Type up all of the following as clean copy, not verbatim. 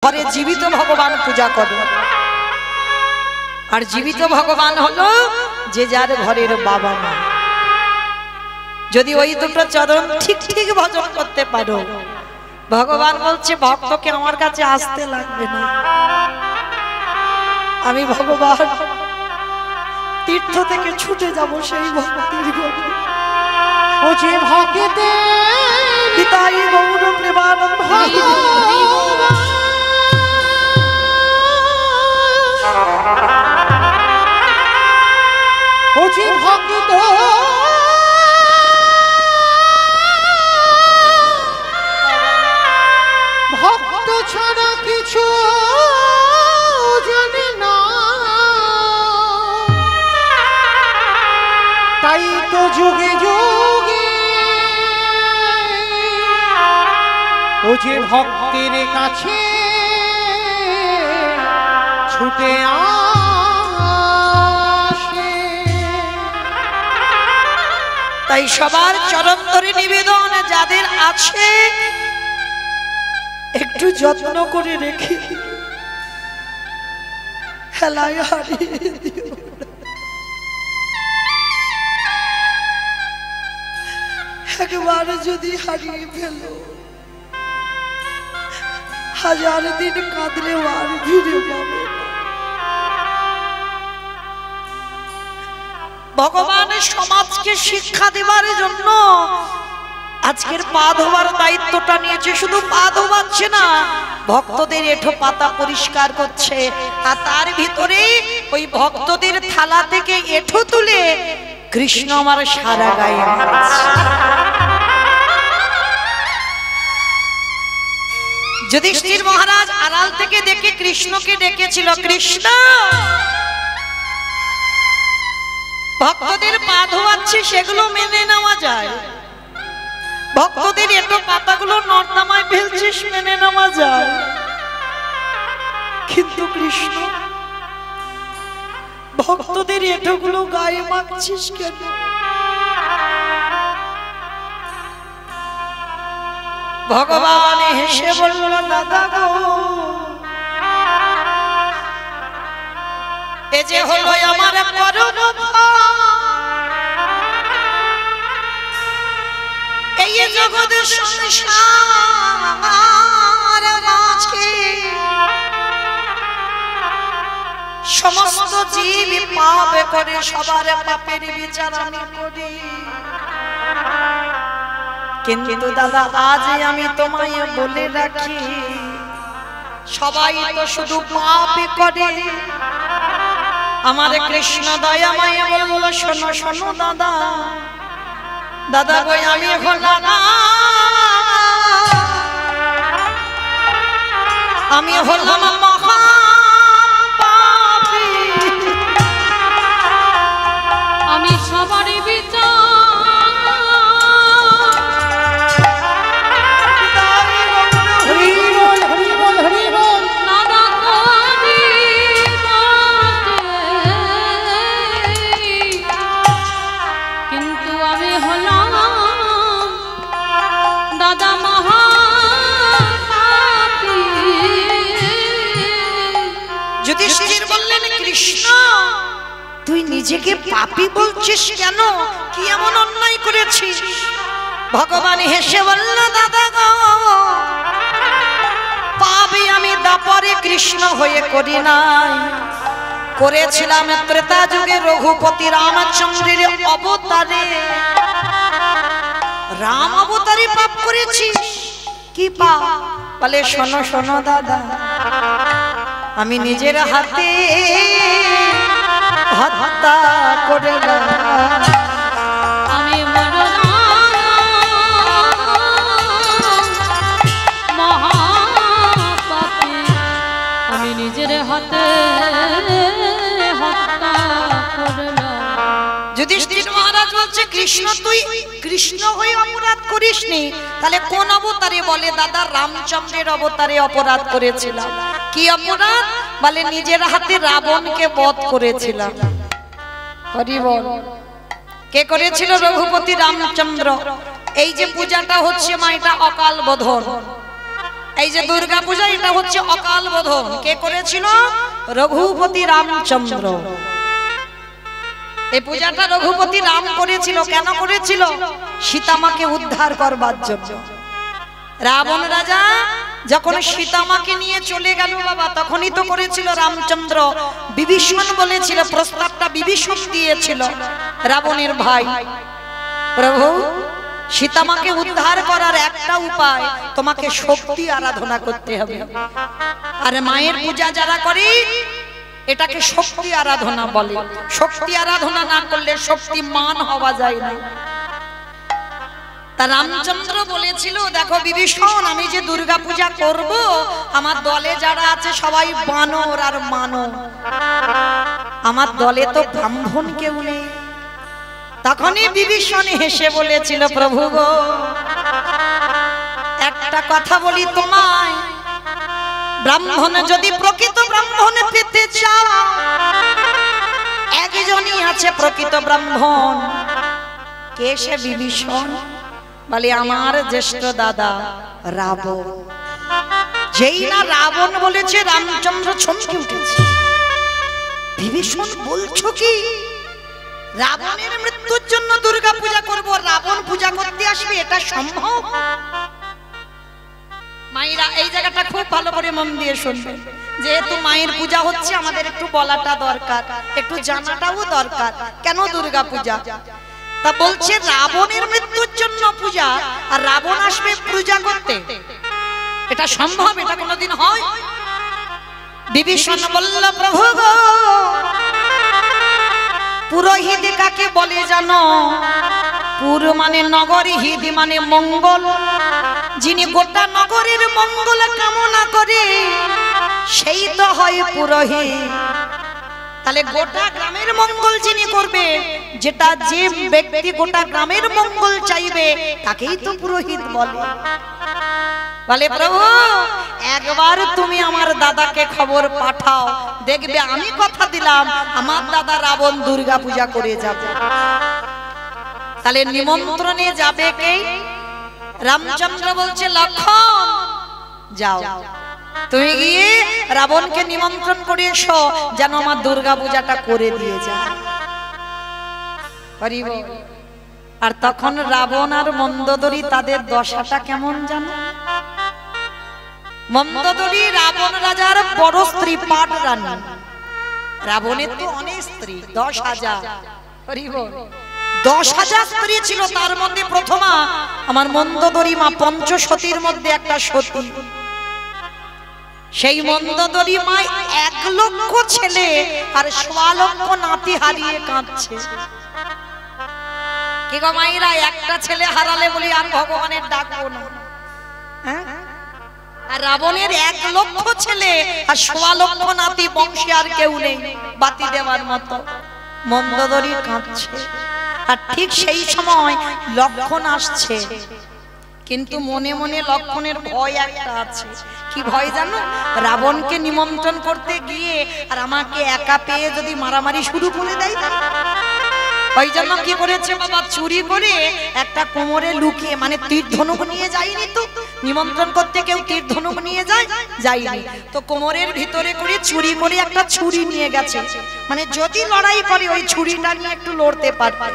ঘরে জীবিত ভগবান পূজা করে। আর জীবিত ভগবান হলো যে যার ঘরের বাবা মা। যদি ওই দুটো চরণ ঠিক ঠিক ভজন করতে পারো, ভগবান বলছে ভক্তকে আমার কাছে আসতে লাগবে না, আমি ভগবান তীর্থ থেকে ছুটে যাব সেই ভক্তির ঘরে। ও যে ভক্তে পিতাই গৌর প্রেমানন্দ ও যে ভক্ত ভক্ত ছাড়া কিছু জানে না, তাই তো যুগে যুগে ও যে ভক্তের কাছে ছুটে আসে। তাই সবার চরণ ধরে নিবেদন, যাদের আছে একটু যত্ন করে রেখে হেলায় হারিয়ে দিও। একবার যদি হারিয়ে ফেলো, হাজার দিন কাঁদলে আর ফিরে পাবে না। ভগবানের সমাজকে শিক্ষা দেবার জন্য আজকের পা ধোয়ার দায়িত্বটা নিয়েছে। শুধু পা ধোয়াচ্ছে না, ভক্তদের এঁঠো পাতা পরিষ্কার করছে, আর তার ভিতরে ওই ভক্তদের থালা থেকে এঁঠো তুলে কৃষ্ণ আমার সারা গায়ে মারছে। যুধিষ্ঠির মহারাজ আড়াল থেকে দেখে কৃষ্ণকে ডেকেছিল, কৃষ্ণ ভক্তদের পা ধোয়াচ্ছে, সেগুলো মেনে নেওয়া যায়, ভক্তদের এটো পাতাগুলো নর্দমায় ফেলছিস মেনে নেওয়া যায়, কিন্তু কৃষ্ণ ভক্তদের এটোগুলো গায়ে মাখছিস কেন? ভগবান হেসে বলল, দাদা গো, এ যে হলো আমার পরম এই জগৎ সংসার মাঝে সমস্ত জীব পাপ করে, সবার পাপের বিচার আমি করি, কিন্তু দাদা আজ আমি তোমায় বলে রাখি, সবাই তো শুধু পাপ করে। আমার কৃষ্ণ দয়াময় বলল, শোনো শোনো দাদা, দাদা গো আমি এখন আমি হলাম মহা পাপী, আমি সবারই বিচার তুই নিজেকে পাপী বলছিস কেন? কি এমন অন্যায় করেছিস? ভগবান হেসে বলল, দাদা গো, পাপী আমি দাপরে কৃষ্ণ হয়ে করি নাই, করেছিলাম ত্রেতা যুগে রঘুপতি রামচন্দ্রের অবতারে। রাম অবতারে পাপ করেছিস, কি পাপ? বলে শোনো শোনো দাদা, আমি নিজের হাতে হত্যা করলাম, আমি মহাপাপী, আমি নিজের হাতে হত্যা করলাম। যুধিষ্ঠির মহারাজ বলছে, কৃষ্ণ তুই কৃষ্ণ হয়ে অপরাধ করিসনি, তাহলে কোন অবতারে? বলে দাদা রামচন্দ্রের অবতারে অপরাধ করেছিলাম। কি অপরাধ? বলে নিজের হাতে রাবণকে বধ করেছিলাম। হরি বল। কে করেছিল? রঘুপতি রামচন্দ্র। এই যে পূজাটা হচ্ছে মা, এটা অকাল বোধন। এই যে দুর্গা পূজা, এটা হচ্ছে অকাল বোধন। কে করেছিল? রঘুপতি রামচন্দ্র। এই পূজাটা রঘুপতি রাম করেছিল। কেন করেছিল? সীতামাকে উদ্ধার করবার জন্য। রাবণ রাজা যখন সীতামাকে নিয়ে চলে গেল বাবা, তখনই তো করেছিল রামচন্দ্র। বিভীষণ বলেছিল, প্রস্তাবটা বিভীষণ দিয়েছিল, রাবণের ভাই, প্রভু সীতামাকে উদ্ধার করার একটা উপায়, তোমাকে শক্তি আরাধনা করতে হবে। আর মায়ের পূজা যারা করে এটাকে শক্তি আরাধনা বলে। শক্তি আরাধনা না করলে শক্তিমান হওয়া যায় না। তা রামচন্দ্র বলেছিল, দেখো বিভীষণ, আমি যে দুর্গা পূজা করব, আমার দলে যারা আছে সবাই বানর আর মানব, আমার দলে তো ব্রাহ্মণ কেউ নেই। তখনই বিভীষণ হেসে বলেছিল, প্রভু গো, একটা কথা বলি তোমায়, ব্রাহ্মণ যদি প্রকৃত ব্রাহ্মণ পেতে চাও, একজনই আছে প্রকৃত ব্রাহ্মণ। কে সে? বিভীষণ। বলে, আমার জ্যেষ্ঠ দাদা রাবণ। যেই না রাবণ বলেছে, রামচন্দ্র চমকে উঠেছে। বিভীষণ বলছো কি? রাবণের মৃত্যুর জন্য দুর্গা পূজা করব, রাবণ পূজা করতে আসবে, এটা সম্ভব? মায়েরা এই জায়গাটা খুব ভালো করে মন দিয়ে শুনবেন। যেহেতু মায়ের পূজা হচ্ছে, আমাদের একটু বলাটা দরকার, একটু জানাটাও দরকার। কেন দুর্গা পূজা? তা বলছে রাবণের মৃত্যুর জন্য পূজা, আর রাবণ আসবে পূজা করতে, এটা সম্ভব? এটা কোনোদিন হয়? বিভীষণ বলল, প্রভু গো, পুরোহিত কাকে বলে জানো? পুর মানে নগর, হিদ মানে মঙ্গল। যিনি গোটা নগরের মঙ্গল কামনা করে সেই তো হয় পুরোহিত। তাহলে গোটা গ্রামের মঙ্গল যিনি করবে, যেটা যে ব্যক্তি গোটা গ্রামের মঙ্গল চাইবে, তাকেই তো পুরোহিত বলে। বলে, প্রভু একবার তুমি আমার দাদাকে খবর পাঠাও, দেখবে আমি কথা দিলাম আমার দাদা রাবণ দুর্গা পূজা করে যাবে। তাহলে নিমন্ত্রণে যাবে কে? রামচন্দ্র বলছে, লক্ষণ যাও, তুমি গিয়ে রাবণকে নিমন্ত্রণ করে এসো, যেন আমার দুর্গা পূজাটা করে দিয়ে যায়। আর তখন রাবণ আর মন্দোদরী, তাদের দশাটা কেমন জানো? মন্দোদরী রাবণ রাজার বড় স্ত্রী, পাট রানী। রাবণের তো অনেক স্ত্রী, 10,000। 10,000 স্ত্রী ছিল, তার মধ্যে প্রথমা আমার মন্দোদরী মা, পঞ্চসতীর মধ্যে একটা সতী। সেই মন্দোদরী মা 1 লক্ষ ছেলে আর 1.25 লক্ষ নাতি হারিয়ে কাঁদছে। কি গো মাইরা, একটা ছেলে হারালে বলি আর ভগবানের ডাকবো না? হ্যাঁ, আর রাবণের 1 লক্ষ ছেলে আর 1.25 লক্ষ নাতি, বংশে আর কেউ নেই বাতি দেওয়ার মতো। মন্দোদরী কাঁদছে। আর ঠিক সেই সময় লক্ষণ আসছে, কিন্তু মনে মনে লক্ষণের ভয় একটা আছে। কি ভয় জানো? রাবণকে নিমন্ত্রণ করতে গিয়ে আর আমাকে একা পেয়ে যদি মারামারি শুরু করে দেয়। ওই জন্য কি করেছে বাবা, চুরি করে একটা কোমরে লুকিয়ে, মানে তীর ধনুক নিয়ে যায়নি তো, নিমন্ত্রণ করতে কেউ তীর ধনুক নিয়ে যায়নি তো, কোমরের ভিতরে করে চুরি করে একটা ছুরি নিয়ে গেছে, মানে যদি লড়াই করে ওই ছুরিটা নিয়ে একটু লড়তে পারবে।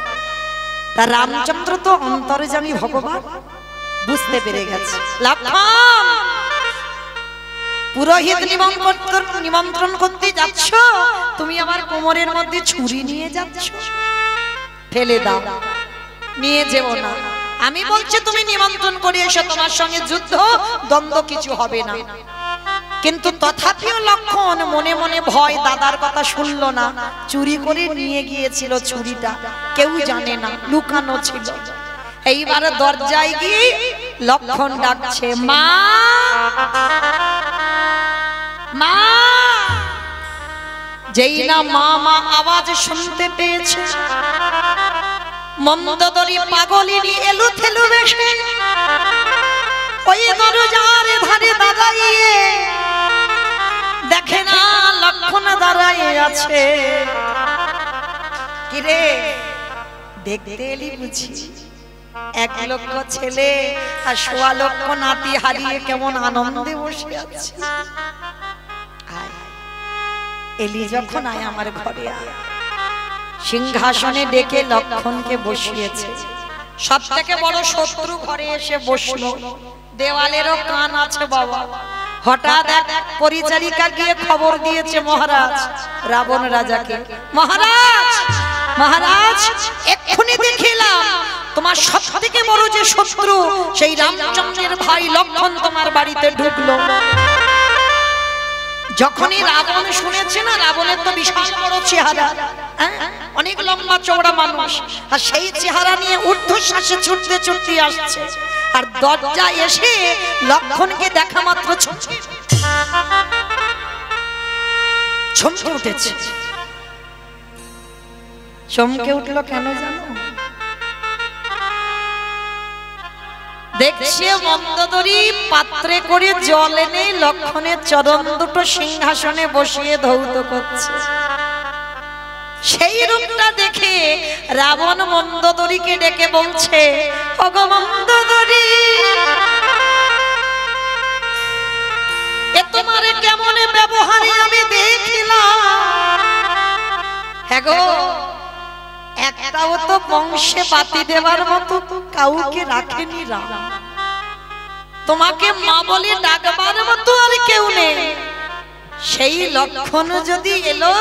তা রামচন্দ্র তো অন্তর্যামী ভগবান, বুঝতে পেরে গেছে। লক্ষণ, পুরোহিত নিমন্ত্রণ করতে যাচ্ছ, তুমি আমার কোমরের মধ্যে ছুরি নিয়ে যাচ্ছ, ফেলে দাও, নিয়ে যেও না। আমি বলছি তুমি নিমন্ত্রণ করে এসো, তোমার সঙ্গে যুদ্ধ দ্বন্দ্ব কিছু হবে না। কিন্তু তথাপিও লক্ষণ মনে মনে ভয়, দাদার কথা শুনলো না, চুরি করে নিয়ে গিয়েছিল ছুরিটা, কেউ জানে না, লুকানো ছিল। এইবার দরজায় গিয়ে লক্ষণ ডাকছে, মা মা। যেই না মা মা আওয়াজ শুনতে পেয়েছে, মন্দোদরী পাগলিনী এলো থেলু বেশে ওই দরজার ধারে দাঁড়িয়ে দেখে না লক্ষণ দাঁড়াইয়ে আছে। কিরে, দেখতে এলি বুঝি? এক লক্ষ ছেলে আর ১.৫ লক্ষ নাতি হারিয়ে কেমন আনন্দে বসে আছে। এলি যখন আয় আমার ঘরে আয়। সিংহাসনে ডেকে লক্ষণকে বসিয়েছে। সব থেকে বড় শত্রু ঘরে এসে বসলো। দেওয়ালেরও কান আছে বাবা। হঠাৎ এক পরিচারিকা গিয়ে খবর দিয়েছে মহারাজ রাবণ রাজাকে, মহারাজ মহারাজ এক্ষুনি দেখিলাম তোমার সব থেকে বড় যে শত্রু সেই রামচন্দ্রের ভাই লক্ষণ তোমার বাড়িতে ঢুকলো। যখনই রাবণ শুনেছে না, রাবণের তো বিশাল বড় চেহারা, অনেক লম্বা চওড়া মানুষ, আর সেই চেহারা নিয়ে ঊর্ধ্বশ্বাসে ছুটতে ছুটতে আসছে। আর দরজা এসে লক্ষণকে দেখা মাত্র চমকে উঠেছে। চমকে উঠলো কেন জানো? দেখছে মন্দোদরী পাত্রে করে জল এনে লক্ষণের চরণ দুটো সিংহাসনে বসিয়ে ধৌত করছে। সেই রূপটা দেখে রাবণ মন্দোদরীকে ডেকে বলছে, ওগো মন্দোদরী, এ তোমার কেমন ব্যবহারে আমি দেখিলাম। হ্যাঁ গো, একটাও তো বংশে বাতি দেওয়ার মতো কাউকে রাখেনি রাম। তোমাকে মা বলে ডাকবার মতো আর কেউ নেই। সেই লক্ষণ যদি এলো,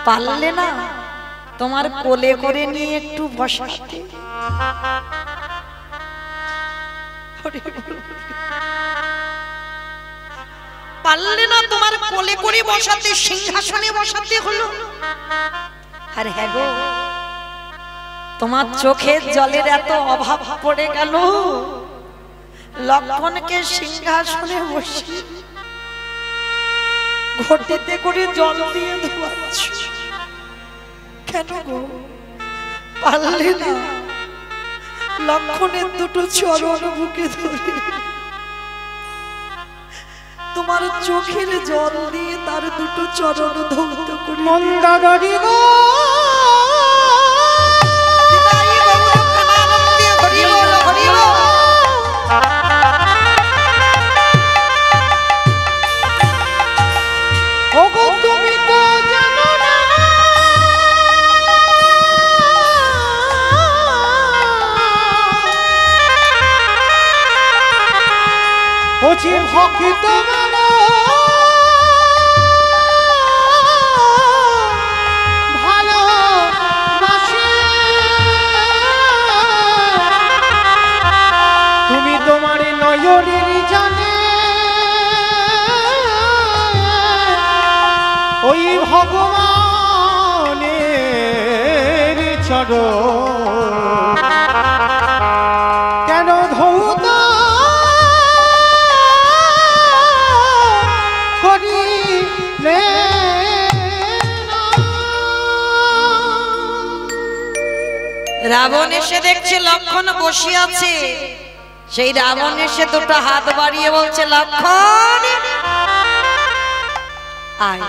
পারলে না তোমার কোলে করে নিয়ে একটু বসাতে। পারলে না তোমার কোলে করে বসাতে, সিংহাসনে বসাতে হলো। আর হ্যাঁ গো, তোমার চোখের জলের এত অভাব পড়ে গেল, লক্ষণকে সিংহাসনে বসিয়ে ঘটিতে করে জল দিয়ে ধোয়াচ্ছ কেন গো? পারলে না লক্ষণের দুটো চরণ বুকে ধরে তোমার চোখের জল দিয়ে তার দুটো চরণ ধৌত করে মন্দোদরী গো, ওগো তুমি তো জানো না ও যে ভক্ত ভালো বাসে, তুমি তোমার নয়নের জানে ওই ভগবানের চরণ কেন ধৌত করিলে না? রাবণ এসে দেখছে লক্ষণ বসে আছে। সেই রাবণ এসে দুটো হাত বাড়িয়ে বলছে, লক্ষণ আয়,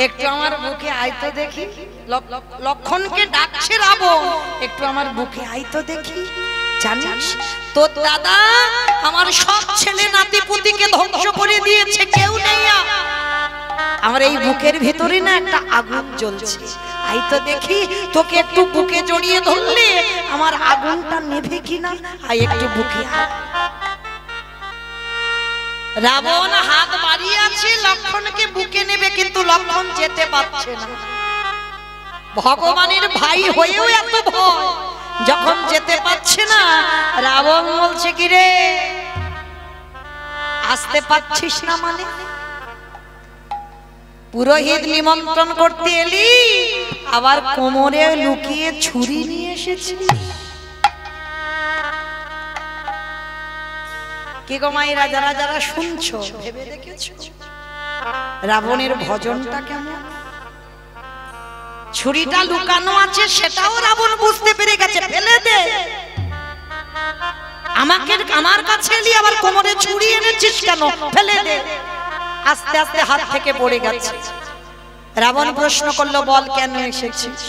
একটু আমার বুকে আয় তো দেখি। লক্ষণকে ডাকছে রাবণ, একটু আমার বুকে আয় তো দেখি। জানিস তোর দাদা আমার সব ছেলে নাতি পুতিকে ধ্বংস করে দিয়েছে, কেউ নেই। আমার এই বুকের ভিতরে না একটা আগুন জ্বলছে, আই তো দেখি। তোকে একটু বুকে জড়িয়ে ধরলে আমার আগুনটা নেভে কিনা, আই একটু বুকে আয়। রাবণ হাত বাড়িয়ে আছে লক্ষণকে বুকে নেবে, কিন্তু লক্ষণ যেতে পারছে না। ভগবানের ভাই হয়েও এত ভয়, যখন যেতে পারছে না রাবণ বলছে, কি রে আসতে পারছিস না মানে? পুরোহিত নিমন্ত্রণ করতে এলি, আবার কোমরে লুকিয়ে ছুরি নিয়ে এসেছিস। কি গো মায়েরা, যারা যারা শুনছো ভেবে দেখেছো রাবণের ভজনটা কেমন? ছুরিটা লুকানো আছে সেটাও রাবণ বুঝতে পেরে গেছে। ফেলে দে, আমার কাছে এলি আবার কোমরে ছুরি এনেছিস কেন? ফেলে দে। আস্তে আস্তে হাত থেকে পড়ে গেছে। রাবণ প্রশ্ন করলো, বল কেন এসেছিস?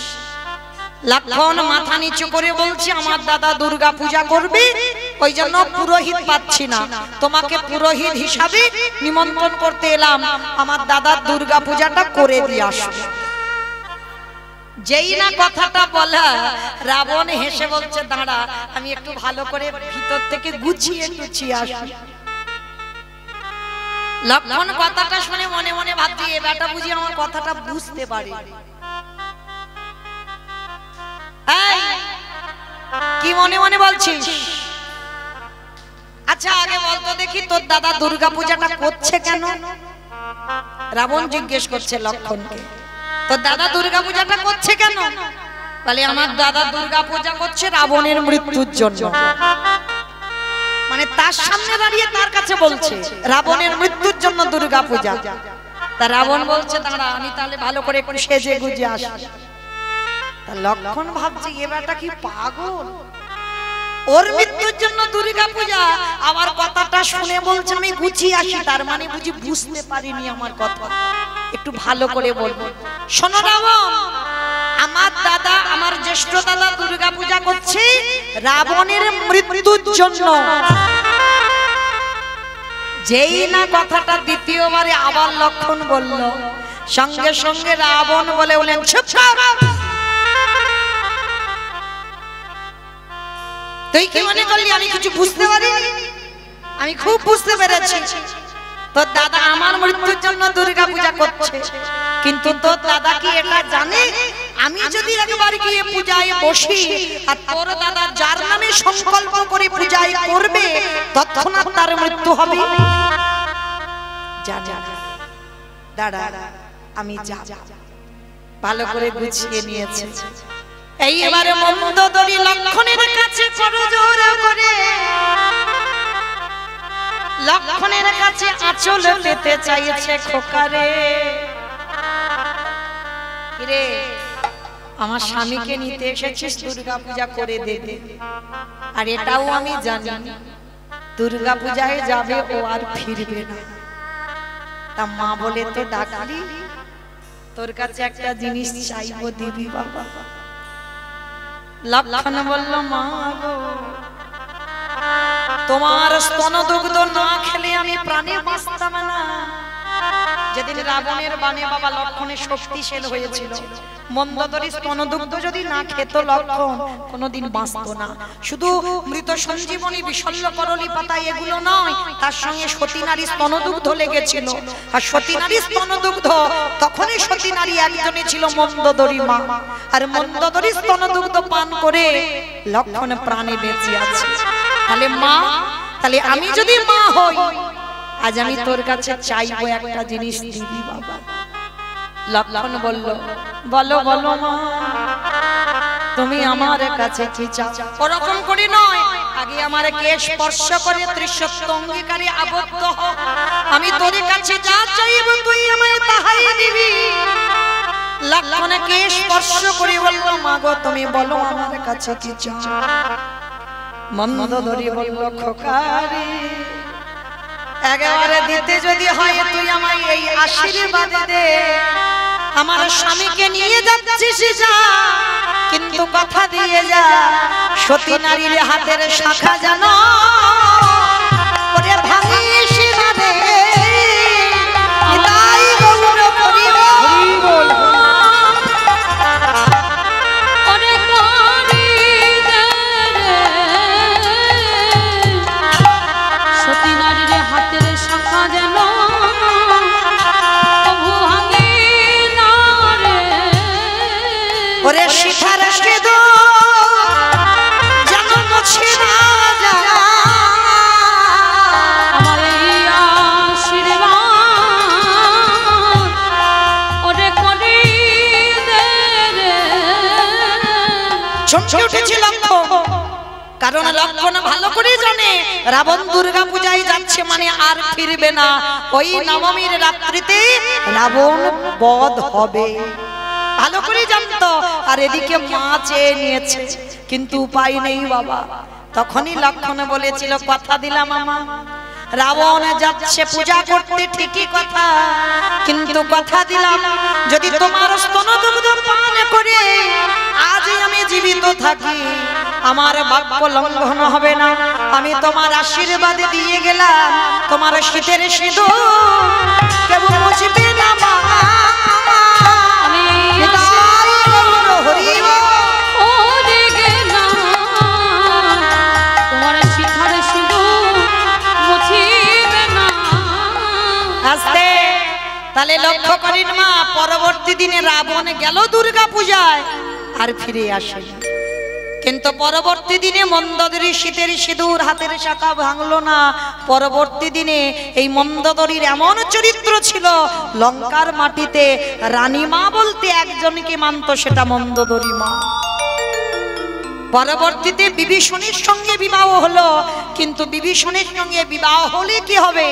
লক্ষণ মাথা নিচু করে বলছে আমার দাদা দুর্গা পূজা করবে, ওই জন্য পুরোহিত পাচ্ছি না, তোমাকে পুরোহিত হিসাবে নিমন্ত্রণ করতে এলাম, আমার দাদার দুর্গা পূজাটা করে দিয়ে আসো। যেই না কথাটা বলা, রাবণ হেসে বলছে দাঁড়া আমি একটু ভালো করে ভিতর থেকে গুছিয়ে গুছিয়ে আসি। লক্ষণ কথাটা শুনে মনে মনে ভাবছি এ বেটা বুঝি আমার কথাটা বুঝতে পারে। এই কি মনে মনে বলছিস? আচ্ছা আগে বলতো দেখি তোর দাদা দুর্গা পূজাটা করছে কেন? রাবণ জিজ্ঞেস করছে লক্ষণকে, তোর দাদা দুর্গা পূজাটা করছে কেন? বলে আমার দাদা দুর্গা পূজা করছে রাবণের মৃত্যুর জন্য। মানে তার সামনে দাঁড়িয়ে তার কাছে বলছে রাবণের মৃত্যুর জন্য দুর্গা পূজা। তা রাবণ বলছে দাঁড়া আমি তাহলে ভালো করে একটু সেজে গুজে আসি। তা লক্ষণ ভাবছে এ বেটা কি পাগল, ওর মৃত্যুর জন্য দুর্গা পূজা, আমার কথাটা শুনে বলছে আমি গুছিয়ে আসি, তার মানে বুঝি বুঝতে পারিনি আমার কথা, একটু ভালো করে বলবো। শোনো রাবণ, আমার দাদা আমার জ্যেষ্ঠ দাদা দুর্গা পূজা করছে রাবণের মৃত্যুর জন্য। যেই না কথাটা দ্বিতীয়বারে আবার লক্ষণ বলল, সঙ্গে সঙ্গে রাবণ বলে বলেন চুপ কর, তুই কি মনে করলি আমি কিছু বুঝতে পারিনি? আমি খুব বুঝতে পেরেছি তোর দাদা আমার মৃত্যুর জন্য দুর্গা পূজা করছে, কিন্তু তোর দাদা কি এটা জানে আমি যদি একবার গিয়ে পূজায় বসি আর তোর দাদা যার নামে সংকল্প করে পূজায় করবে তৎক্ষণাৎ তার মৃত্যু হবে? যা দাঁড়া আমি যা, ভালো করে গুছিয়ে নিয়েছে। এইবারে মন্দোদরী লক্ষণের কাছে করজোড় করে লক্ষণের কাছে আঁচল পেতে চাইছে, খোকারে রে আমার স্বামীকে নিতে এসেছিস দুর্গা পূজা করে দেবে, আর এটাও আমি জানি দুর্গা পূজায় যাবে ও আর ফিরবে না। তা মা বলে তো ডাকলি, তোর কাছে একটা জিনিস চাইবো দিবি বাবা? লক্ষণ বলল মা গো তোমার স্তনদুগ্ধ না খেলে আমি প্রাণে বাঁচতাম না। যেদিন রাবণের বাণে বাবা লক্ষণের শক্তিশাল হয়েছিল, মন্দোদরী স্তনদুগ্ধ যদি না খেত লক্ষণ কোনোদিন বাঁচত না। শুধু মৃত সঞ্জীবনী বিশল্য করলি পাতা এগুলো নয়, তার সঙ্গে সতী নারী স্তনদুগ্ধ লেগেছিল। আর সতী নারী স্তনদুগ্ধ তখনই সতী নারী একজনে ছিল মন্দোদরী মা, আর মন্দোদরী স্তনদুগ্ধ পান করে লক্ষণ প্রাণে বেঁচে আছে। তাহলে মা, তাহলে আমি যদি মা হই আজ আমি তোর কাছে চাইবো একটা জিনিস দিবি বাবা? লক্ষণ বলল বলো বলো মা তুমি আমার কাছে কি চাও? ওরকম করে নয়, আগে আমার কে স্পর্শ করে ত্রিসত্য অঙ্গীকারে আবদ্ধ হ, আমি তোর কাছে যা চাইবো তুই আমায় তাহাই দিবি। লক্ষণকে স্পর্শ করে বলল মা গো তুমি বলো আমার কাছে কি চাও? মন্দোদরী বলল খোকারে একেবারে দিতে যদি হয় তুই আমায় এই আশীর্বাদ দে, আমার স্বামীকে নিয়ে যাচ্ছিস যা, কিন্তু কথা দিয়ে যা সতী নারীর হাতের শাখা জানো ওরে ভাঙিস না রে। তাই গৌর করি বল ওরে শিখার কেদো জানো মুছে না যা আমার এই আশীর্বাদ ওরে করি দে রে। চমকে উঠেছিল কারণ লক্ষণ ভালো করে জানে রাবণ দুর্গা পূজায় যাচ্ছে মানে আর ফিরবে না, ওই নবমীর রাত্রিতে রাবণ বধ হবে, ভালো করে জানতো। আর এদিকে মা চেয়ে নিয়েছে, কিন্তু উপায় নেই বাবা। তখনই লক্ষণ বলেছিল কথা দিলাম আমা রাবণ যাচ্ছে পূজা করতে, ঠিকই কথা, কিন্তু কথা দিলাম যদি তোমার স্তনদুগ্ধ পান করে আজ আমি জীবিত থাকি আমার বাক্য লঙ্ঘন হবে না। আমি তোমার আশীর্বাদে দিয়ে গেলাম তোমার শীতের সিঁদুর কেউ মুছবে না মা। আমি হরি ওরে গেলাম তোমার শিখার সিঁদুর মুছিবে না। আস্তে তাহলে লক্ষ্য করেন মা, পরবর্তী দিনে রাবণ গেল দুর্গা পূজায় আর ফিরে আসেনি, কিন্তু পরবর্তী দিনে মন্দোদরী শীতের সিঁদুর হাতের শাখা ভাঙলো না। পরবর্তী দিনে এই মন্দোদরীর এমন চরিত্র ছিল, লঙ্কার মাটিতে রানীমা বলতে একজনকে মানত, সেটা মন্দোদরী মা। পরবর্তীতে বিভীষণের সঙ্গে বিবাহ হলো, কিন্তু বিভীষণের সঙ্গে বিবাহ হলে কি হবে?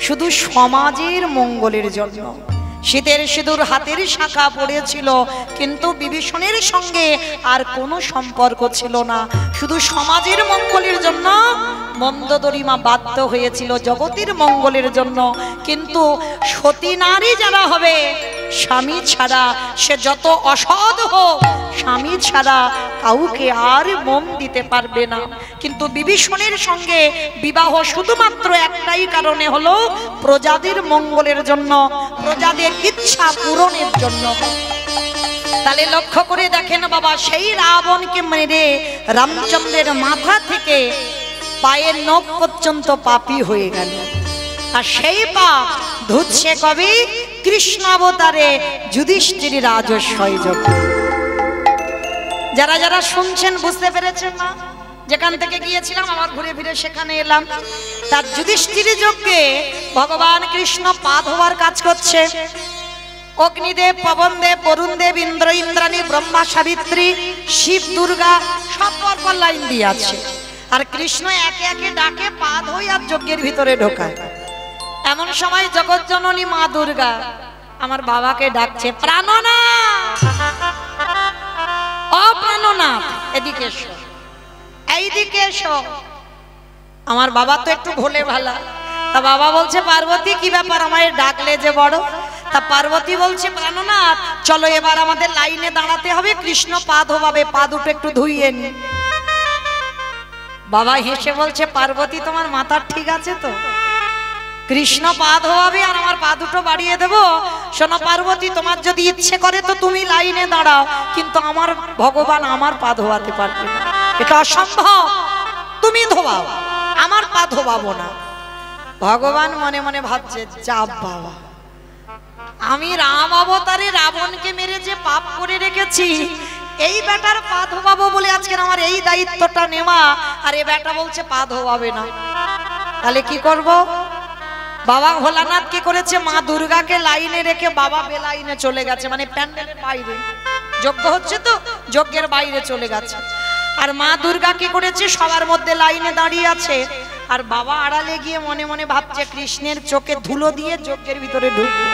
শুধু সমাজের মঙ্গলের জন্য। শীতের সিঁদুর হাতের শাখা পড়েছিল, কিন্তু বিভীষণের সঙ্গে আর কোনো সম্পর্ক ছিল না, শুধু সমাজের মঙ্গলের জন্য মন্দোদরী মা বাধ্য হয়েছিল, জগতের মঙ্গলের জন্য। কিন্তু সতী নারী যারা হবে, স্বামী ছাড়া সে যত অসৎ হোক, স্বামী ছাড়া কাউকে আর মন দিতে পারবে না। কিন্তু বিভীষণের সঙ্গে বিবাহ শুধুমাত্র একটাই কারণে হলো, প্রজাদের মঙ্গলের জন্য, প্রজাদের ইচ্ছা পূরণের জন্য। তাহলে লক্ষ্য করে দেখেন বাবা, সেই রাবণকে মেরে রামচন্দ্রের মাথা থেকে পায়ের নখ পর্যন্ত পাপী হয়ে গেল। আর সেই পাপ ধুচ্ছে কবি কৃষ্ণাবতারে যুধিষ্ঠির রাজস্বয় যোগে। যারা যারা শুনছেন বুঝতে পেরেছেন না? যেখান থেকে গিয়েছিলাম আবার ঘুরে ফিরে সেখানে এলাম। তার যুধিষ্ঠির যজ্ঞে ভগবান কৃষ্ণ পা ধোয়ার কাজ করছে। অগ্নিদেব, পবনদেব, বরুণদেব, ইন্দ্র, ইন্দ্রাণী, ব্রহ্মা, সাবিত্রী, শিব, দুর্গা সব পরপর লাইন দিয়ে আছে। আর কৃষ্ণ একে একে ডাকে পা ধোয় আর যজ্ঞের ভিতরে ঢোকায়। এমন সময় জগৎজননী মা দুর্গা আমার বাবাকে ডাকছে, প্রাণনাথ, ও প্রাণনাথ, এদিকে এসো, এইদিকে এসো। আমার বাবা তো একটু ভোলে ভালা, তা বাবা বলছে, পার্বতী কি ব্যাপার, আমায় ডাকলে যে বড়? তা পার্বতী বলছে, প্রাণনাথ চলো এবার আমাদের লাইনে দাঁড়াতে হবে, কৃষ্ণ পা ধোবাবে, পা দুটো একটু ধুইয়ে নি। বাবা হেসে বলছে, পার্বতী তোমার মাথার ঠিক আছে তো? কৃষ্ণ পা ধোয়াবে আর আমার পা দুটো বাড়িয়ে দেবো? শোনো পার্বতী, তোমার যদি ইচ্ছে করে তো তুমি লাইনে দাঁড়াও, কিন্তু আমার ভগবান আমার পা ধোয়াতে পারবে না, এটা অসম্ভব। তুমি ধোয়াও, আমার পা ধোয়াবো না। ভগবান মনে মনে ভাবছে, যা বাবা, আমি রাম অবতারে রাবণকে মেরে যে পাপ করে রেখেছি, এই বেটার পা ধোয়াবো বলে আজকে আমার এই দায়িত্বটা নেওয়া, আর এ বেটা বলছে পা ধোয়াবে না। তাহলে কি করব? বাবা ভোলানাথ কি করেছে, মা দুর্গাকে লাইনে রেখে বাবা বেলাইনে চলে গেছে, মানে প্যান্ডেলের বাইরে, যজ্ঞ হচ্ছে তো যজ্ঞের বাইরে চলে গেছে। আর মা দুর্গা কি করেছে, সবার মধ্যে লাইনে দাঁড়িয়ে আছে, আর বাবা আড়ালে গিয়ে মনে মনে ভাবছে, কৃষ্ণের চোখে ধুলো দিয়ে যজ্ঞের ভিতরে ঢুকবে।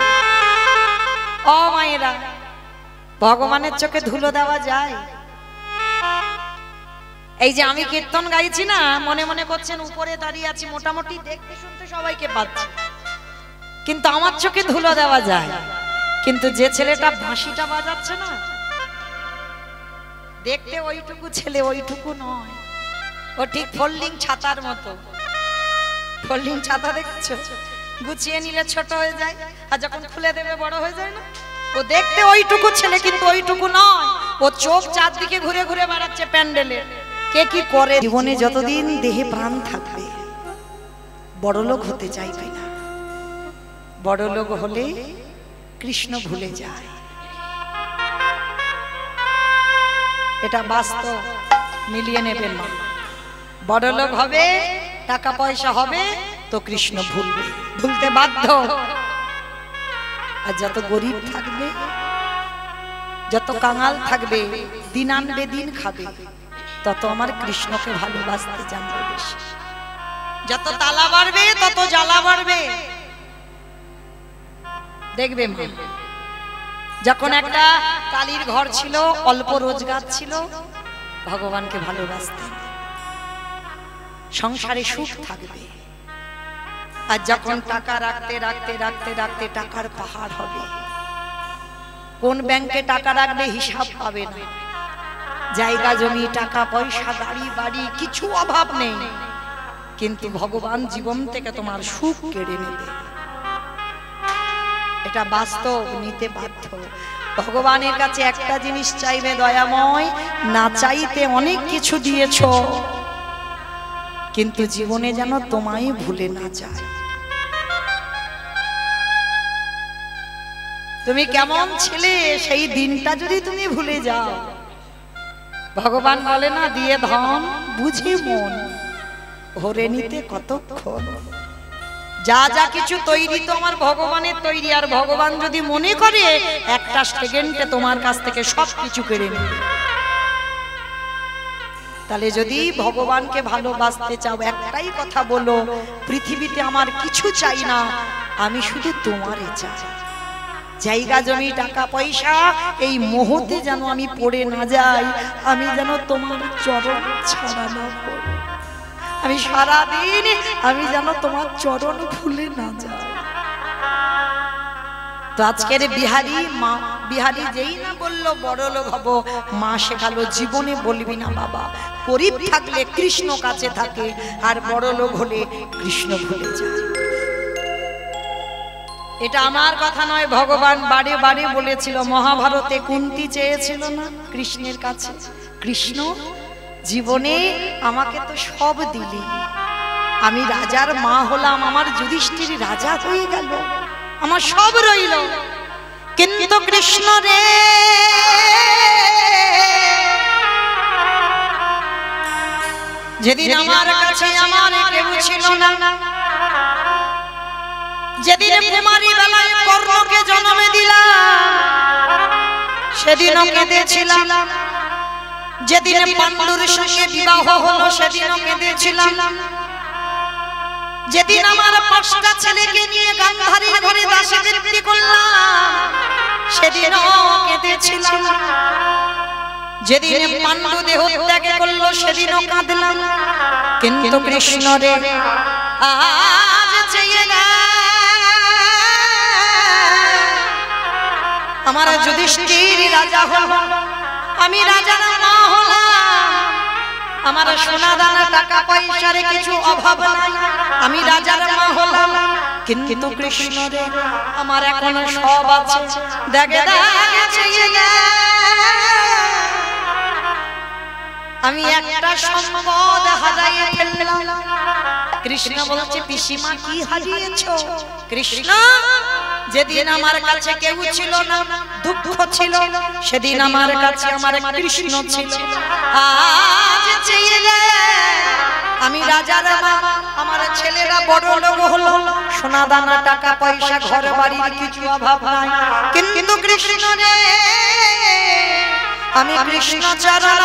ও মায়েরা, ভগবানের চোখে ধুলো দেওয়া যায়? এই যে আমি কীর্তন গাইছি না, মনে মনে করছেন উপরে দাঁড়িয়ে আছি, মোটামুটি দেখতে শুনতে সবাইকে পাচ্ছি, কিন্তু আমার চোখে ধুলো দেওয়া যায়। কিন্তু যে ছেলেটা বাঁশিটা বাজাচ্ছে না, দেখতে ওইটুকু ছেলে, ওইটুকু নয়, ও ঠিক ফোল্ডিং ছাতার মতো। ফোল্ডিং ছাতা দেখছো, গুছিয়ে নিলে ছোট হয়ে যায়, আর যখন খুলে দেবে বড় হয়ে যায় না? ও দেখতে ওইটুকু ছেলে, কিন্তু ওইটুকু নয়। ও চোখ চারদিকে ঘুরে ঘুরে বেড়াচ্ছে প্যান্ডেলে। কে কি করে? জীবনে যতদিন দেহে প্রাণ থাকবে বড়লোক হতে চাইবে না, বড়লোক হলে কৃষ্ণ ভুলে যায়, এটা বাস্তব, মিলিয়ে নেবেন না। বড়লোক হবে, টাকা পয়সা হবে, তো কৃষ্ণ ভুলবে, ভুলতে বাধ্য। আর যত গরিব থাকবে, যত কাঙাল থাকবে, দিন আনবে দিন খাবে, তত আমার কৃষ্ণকে ভালোবাসতে জানবে বেশি। যত তালা বাড়বে তত জ্বালা বাড়বে। দেখবে মা, যখন একটা কালীর ঘর ছিল, অল্প রোজগার ছিল, ভগবানকে ভালোবাসতেন, সংসারে সুখ থাকবে, আর যখন টাকা রাখতে রাখতে রাখতে রাখতে টাকার পাহাড় হবে, কোন ব্যাংকে টাকা রাখবে হিসাব পাবে না, জায়গা জমি টাকা পয়সা গাড়ি বাড়ি কিছু অভাব নেই, কিন্তু ভগবান জীবন থেকে তোমার সুখ কেড়ে নেবে। এটা বাস্তব, নিতে বাধ্য। ভগবানের কাছে একটা জিনিস চাইবে, দয়াময়, না চাইতে অনেক কিছু দিয়েছ, কিন্তু জীবনে যেন তোমায় ভুলে না যায়। তুমি কেমন ছিলে সেই দিনটা যদি তুমি ভুলে যাও, ভগবান বলে না, দিয়ে ধন বুঝে মন ভরে নিতে কতক্ষণ। যা যা কিছু তৈরি তো আমার ভগবানের তৈরি, আর ভগবান যদি মনে করে একটা সেকেন্ডে তোমার কাছ থেকে সবকিছু কেড়ে নেবে। তাহলে যদি ভগবানকে ভালোবাসতে চাও, একটাই কথা বলো, পৃথিবীতে আমার কিছু চাই না, আমি শুধু তোমারে চাই। জায়গা জমি টাকা পয়সা এই মোহতে যেন আমি পড়ে না যাই, আমি যেন তোমার চরণ ছাড়া না পড়ি, আমি সারাদিন আমি যেন তোমার চরণ ভুলে না যাই। তো আজকের বিহারী মা, বিহারী যেই না বললো বড় লোক হব, মা শেখালো জীবনে বলবি না বাবা, গরিব থাকলে কৃষ্ণ কাছে থাকে, আর বড় লোক হলে কৃষ্ণ ভুলে যায়। এটা আমার কথা নয়, ভগবান বারে বারে বলেছিল। মহাভারতে কুন্তি চেয়েছিল না কৃষ্ণের কাছে, কৃষ্ণ জীবনে আমাকে তো সব দিলি, আমি রাজার মা হলাম, আমার যুধিষ্ঠির রাজা হয়ে গেল, আমার সব রইল, কিন্তু কৃষ্ণ রে যেদিন আমার কাছে আমার কেউ ছিল না, যেদিন কুমারী বেলায় কর্ণকে জন্মে দিলাম সেদিনও কেঁদেছিলাম, যেদিন পাণ্ডুর সঙ্গে বিবাহ হলো সেদিনও কেঁদেছিলাম, যেদিন আমার 5টা ছেলেকে নিয়ে গান্ধারীর ঘরে দাসীবৃত্তি করলাম সেদিনও কেঁদেছিলাম, যেদিন পাণ্ডু দেহ ত্যাগ করলো সেদিনও কাঁদলাম, কিন্তু কৃষ্ণ রে আজ চেয়ে না আমার যুধিষ্ঠির রাজা হলো, আমি রাজার মা হলাম, আমার সোনা দানা টাকা পয়সার কিছু অভাব নাই, আমি রাজার মা হলাম, কিন্তু কৃষ্ণ রে আমার এখন সব আছে, দেখে আমি একটা সম্পদ হারাইয়ে ফেললাম। কৃষ্ণ বলছে, পিসিমা কি হারিয়েছো? কৃষ্ণ, যেদিন আমার কাছে কেউ ছিল না, দুঃখ ছিল, সেদিন আমার কাছে আমার কৃষ্ণ ছিল, আজ চেয়ে আমি রাজার মা, আমার ছেলেরা বড় লোক হলো, সোনা দানা টাকা পয়সা ঘর বাড়ির কিছু অভাব নাই, কিন্তু কৃষ্ণ রে আমি কৃষ্ণ চরণ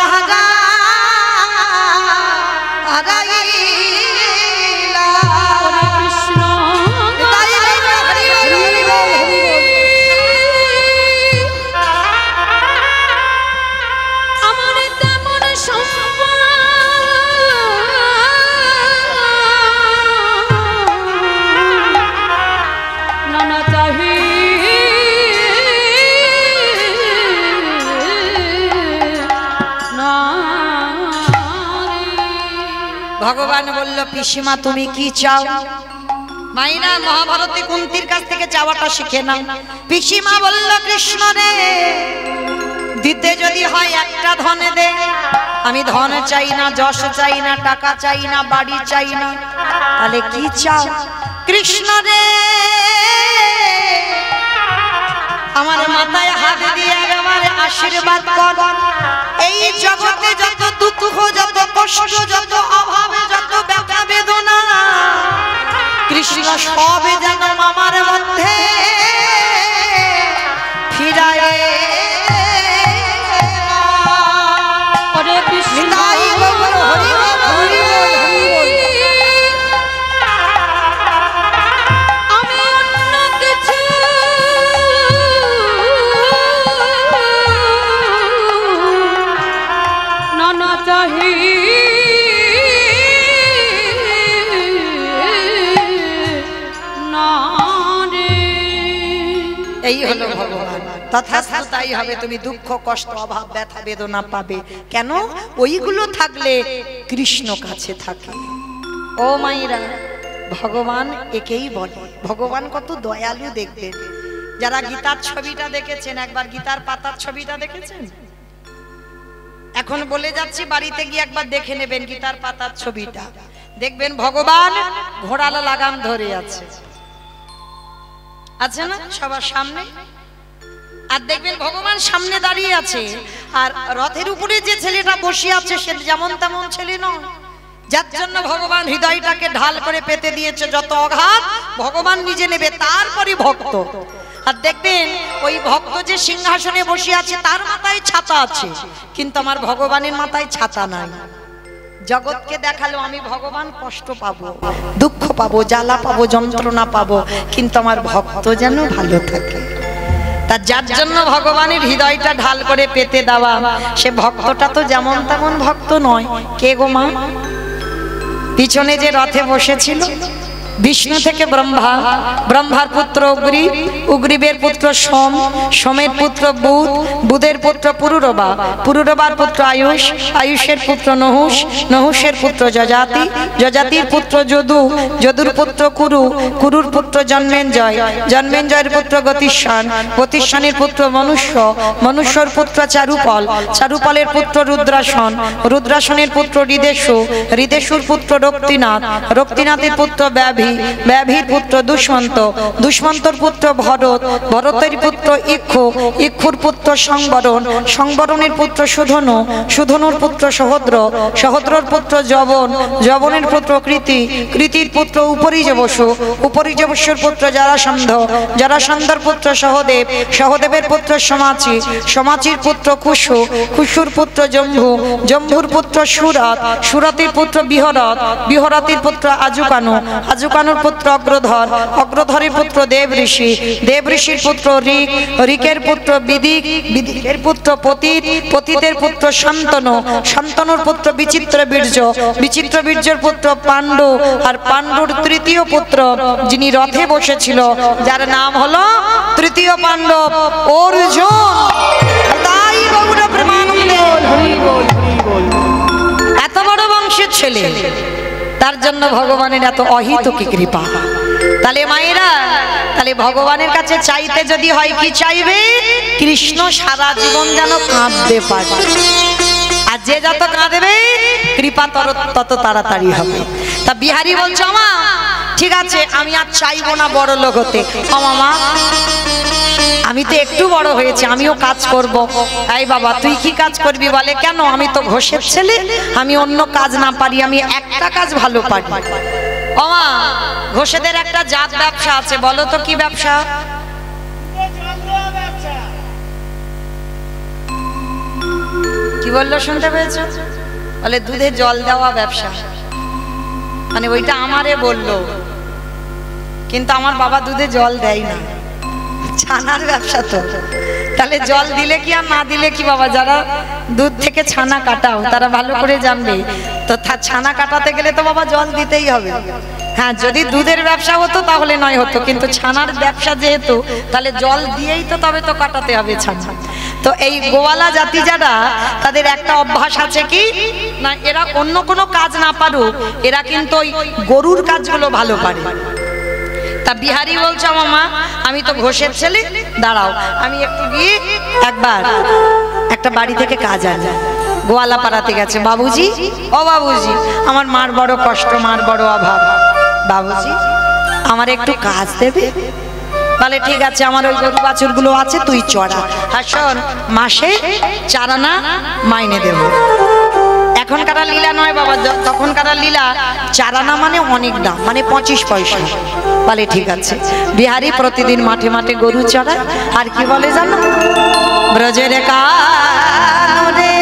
ভগবান বলল, পিসিমা তুমি কি চাও? মাইনা মহাভারতে কুন্তির কাছ থেকে চাওয়াটা শিখে নাও। পিসিমা বলল, কৃষ্ণ রে দিতে যদি হয় একটা ধনে দে, আমি ধন চাই না, যশ চাই না, টাকা চাই না, বাড়ি চাই না, তাহলে কি চাও? কৃষ্ণ রে আমার মাথায় হাত দিয়ে আমার আশীর্বাদ কর, এই জগতে যত দুঃখ, যত কষ্ট, যত অভাব, যত ব্যথা বেদনা, কৃষ্ণ সবে যেন আমার মধ্যে ফিরায়। এই হলো ভগবান। তথাস্তু তাই হবে, তুমি দুঃখ কষ্ট অভাব ব্যথা বেদনা পাবে। কেন? ওইগুলো থাকলে কৃষ্ণ কাছে থাকে। ও মাইরা, ভগবান একেই বলে। ভগবান কত দয়ালু দেখবেন। যারা গীতার ছবিটা দেখেছেন, একবার গীতার পাতার ছবিটা দেখেছেন? এখন বলে যাচ্ছি, বাড়িতে গিয়ে একবার দেখে নেবেন গীতার পাতার ছবিটা। দেখবেন ভগবান ঘোড়ালা লাগাম ধরে আছে, আছে না সবার সামনে? আর দেখবেন ভগবান সামনে দাঁড়িয়ে আছে, আর রথের উপরে যে ছেলেটা বসে আছে সে যেমন তেমন ছেলে নয়, যার জন্য ভগবান হৃদয়টাকে ঢাল করে পেতে দিয়েছে। যত আঘাত ভগবান নিজে নেবে, তারপরে ভক্ত। আর দেখবেন ওই ভক্ত যে সিংহাসনে বসে আছে তার মাথায় ছাতা আছে, কিন্তু আমার ভগবানের মাথায় ছাতা নাই। জগৎকে দেখালো আমি ভগবান কষ্ট পাবো, দুঃখ পাবো, জ্বালা পাবো, যন্ত্রণা পাবো, কিন্তু আমার ভক্ত যেন ভালো থাকে। তা যার জন্য ভগবানের হৃদয়টা ঢাল করে পেতে দেওয়া, সে ভক্তটা তো যেমন তেমন ভক্ত নয়। কে গো মা? পিছনে যে রথে বসেছিল, বিষ্ণু থেকে ব্রহ্মা, ব্রহ্মার পুত্র উগ্রীব, উগ্রীবের পুত্র সোম, সোমের পুত্র বুধ, বুধের পুত্র পুরুরবা, পুরুরবার পুত্র আয়ুষ, আয়ুষের পুত্র নহুষ, নহুষের পুত্র যজাতি, যজাতির পুত্র যদু, যদুর পুত্র কুরু, কুরুর পুত্র জন্মেঞ্জয়, জন্মেঞ্জয়ের পুত্র গতিস্বান, গতিস্বানের পুত্র মনুষ্য, মনুষ্যর পুত্র চারুপল, চারুপলের পুত্র রুদ্রাসন, রুদ্রাসনের পুত্র হৃদেশু, হৃদেশুর পুত্র রক্তিনাথ, রক্তিনাথের পুত্র ব্যাভি, ব্যাভীর পুত্র দুষ্মন্ত, দুষ্মন্তর পুত্র ভরত, ভরতের পুত্র ইক্ষু, ইক্ষুর পুত্র সংবরণ, সংবরণের পুত্র সুধনু, সুধনুর পুত্র সহদ্র, সহদ্রর পুত্র যবন, যবনের পুত্র কৃতি, কৃতির পুত্র উপরিজবসু, উপরিজবসুর পুত্র জরাসন্ধ, জরাসন্ধর পুত্র সহদেব, সহদেবের পুত্র সমাচি, সমাচির পুত্র কুশু, কুশুর পুত্র জম্ভু, জম্ভুর পুত্র সুরত, সুরতের পুত্র বিহরত, বিহরতের পুত্র আজুকানু, আজুকানুর পুত্র অগ্রধর, অগ্রধরের পুত্র দেব ঋষি, দেব ঋষির পুত্র ঋক, ঋকের পুত্র বিদিক, বিদিকের পুত্র পতিত, পতিতের পুত্র শান্তনু, শান্তনুর পুত্র বিচিত্র বীর্য, বিচিত্র বীর্যের পুত্র পাণ্ডু, আর পাণ্ডুর তৃতীয় পুত্র যিনি রথে বসেছিল, যার নাম হলো তৃতীয় পাণ্ডব অর্জুন। তাই গৌর প্রেমানন্দে এত বড় বংশের ছেলে, তার জন্য ভগবানের এত অহিতকি কৃপা। তাহলে মায়েরা, তাহলে ভগবানের কাছে চাইতে যদি হয় কি চাইবে? কৃষ্ণ সারা জীবন যেন কাঁদতে পারে, আর যে যত কাঁদবে কৃপা তত তাড়াতাড়ি হবে। তা বিহারী বলছো মা ঠিক আছে আমি আর চাইবো না বড় লোক হতে, মামা আমি তো একটু বড় হয়েছে, আমিও কাজ করব। এই বাবা তুই কি কাজ করবি? বলে কেন? আমি তো ঘোষের ছেলে, আমি অন্য কাজ না পারি, আমি একটা কাজ ভালো পারি। ওমা ঘোষেদের একটা জাত ব্যবসা আছে, বলো তো কি ব্যবসা? কি বললো শুনতে পেয়েছো? বলে দুধে জল দেওয়া ব্যবসা। মানে ওইটা আমারে বললো, কিন্তু আমার বাবা দুধে জল দেয় না, ছানার ব্যবসা তো। তাহলে জল দিলে কি আর না দিলে কি বাবা? যারা দুধ থেকে ছানা কাটাও তারা ভালো করে জানবে তো, ছানা কাটাতে গেলে তো বাবা জল দিতেই হবে। হ্যাঁ যদি দুধের ব্যবসা হতো তাহলে নয় হতো, কিন্তু ছানার ব্যবসা যেহেতু তাহলে জল দিয়েই তো তবে তো কাটাতে হবে ছানা। তো এই গোয়ালা জাতি যারা, তাদের একটা অভ্যাস আছে কি না, এরা অন্য কোনো কাজ না পারুক, এরা কিন্তু ওই গরুর কাজগুলো ভালো পারে। তা বিহারী বলছো মামা আমি তো ঘোষের ছেলে, দাঁড়াও আমি একটু গিয়ে একবার একটা বাড়ি থেকে কাজ আনলাম। গোয়ালা পাড়াতে গেছে, বাবুজি ও বাবুজি আমার মার বড় কষ্ট, মার বড় অভাব, বাবুজি আমার একটু কাজ দেবে? বলে ঠিক আছে আমার ওই গরু বাছুর গুলো আছে তুই চড়া, আর শোন মাসে 4 আনা মাইনে দেবো। এখনকার লীলা নয় বাবা, তখনকার লীলা 4 আনা মানে অনেক দাম, মানে 25 পয়সা। বলে ঠিক আছে। বিহারী প্রতিদিন মাঠে মাঠে গরু চড়ায়, আর কি বলে জানো? ব্রজের কাননে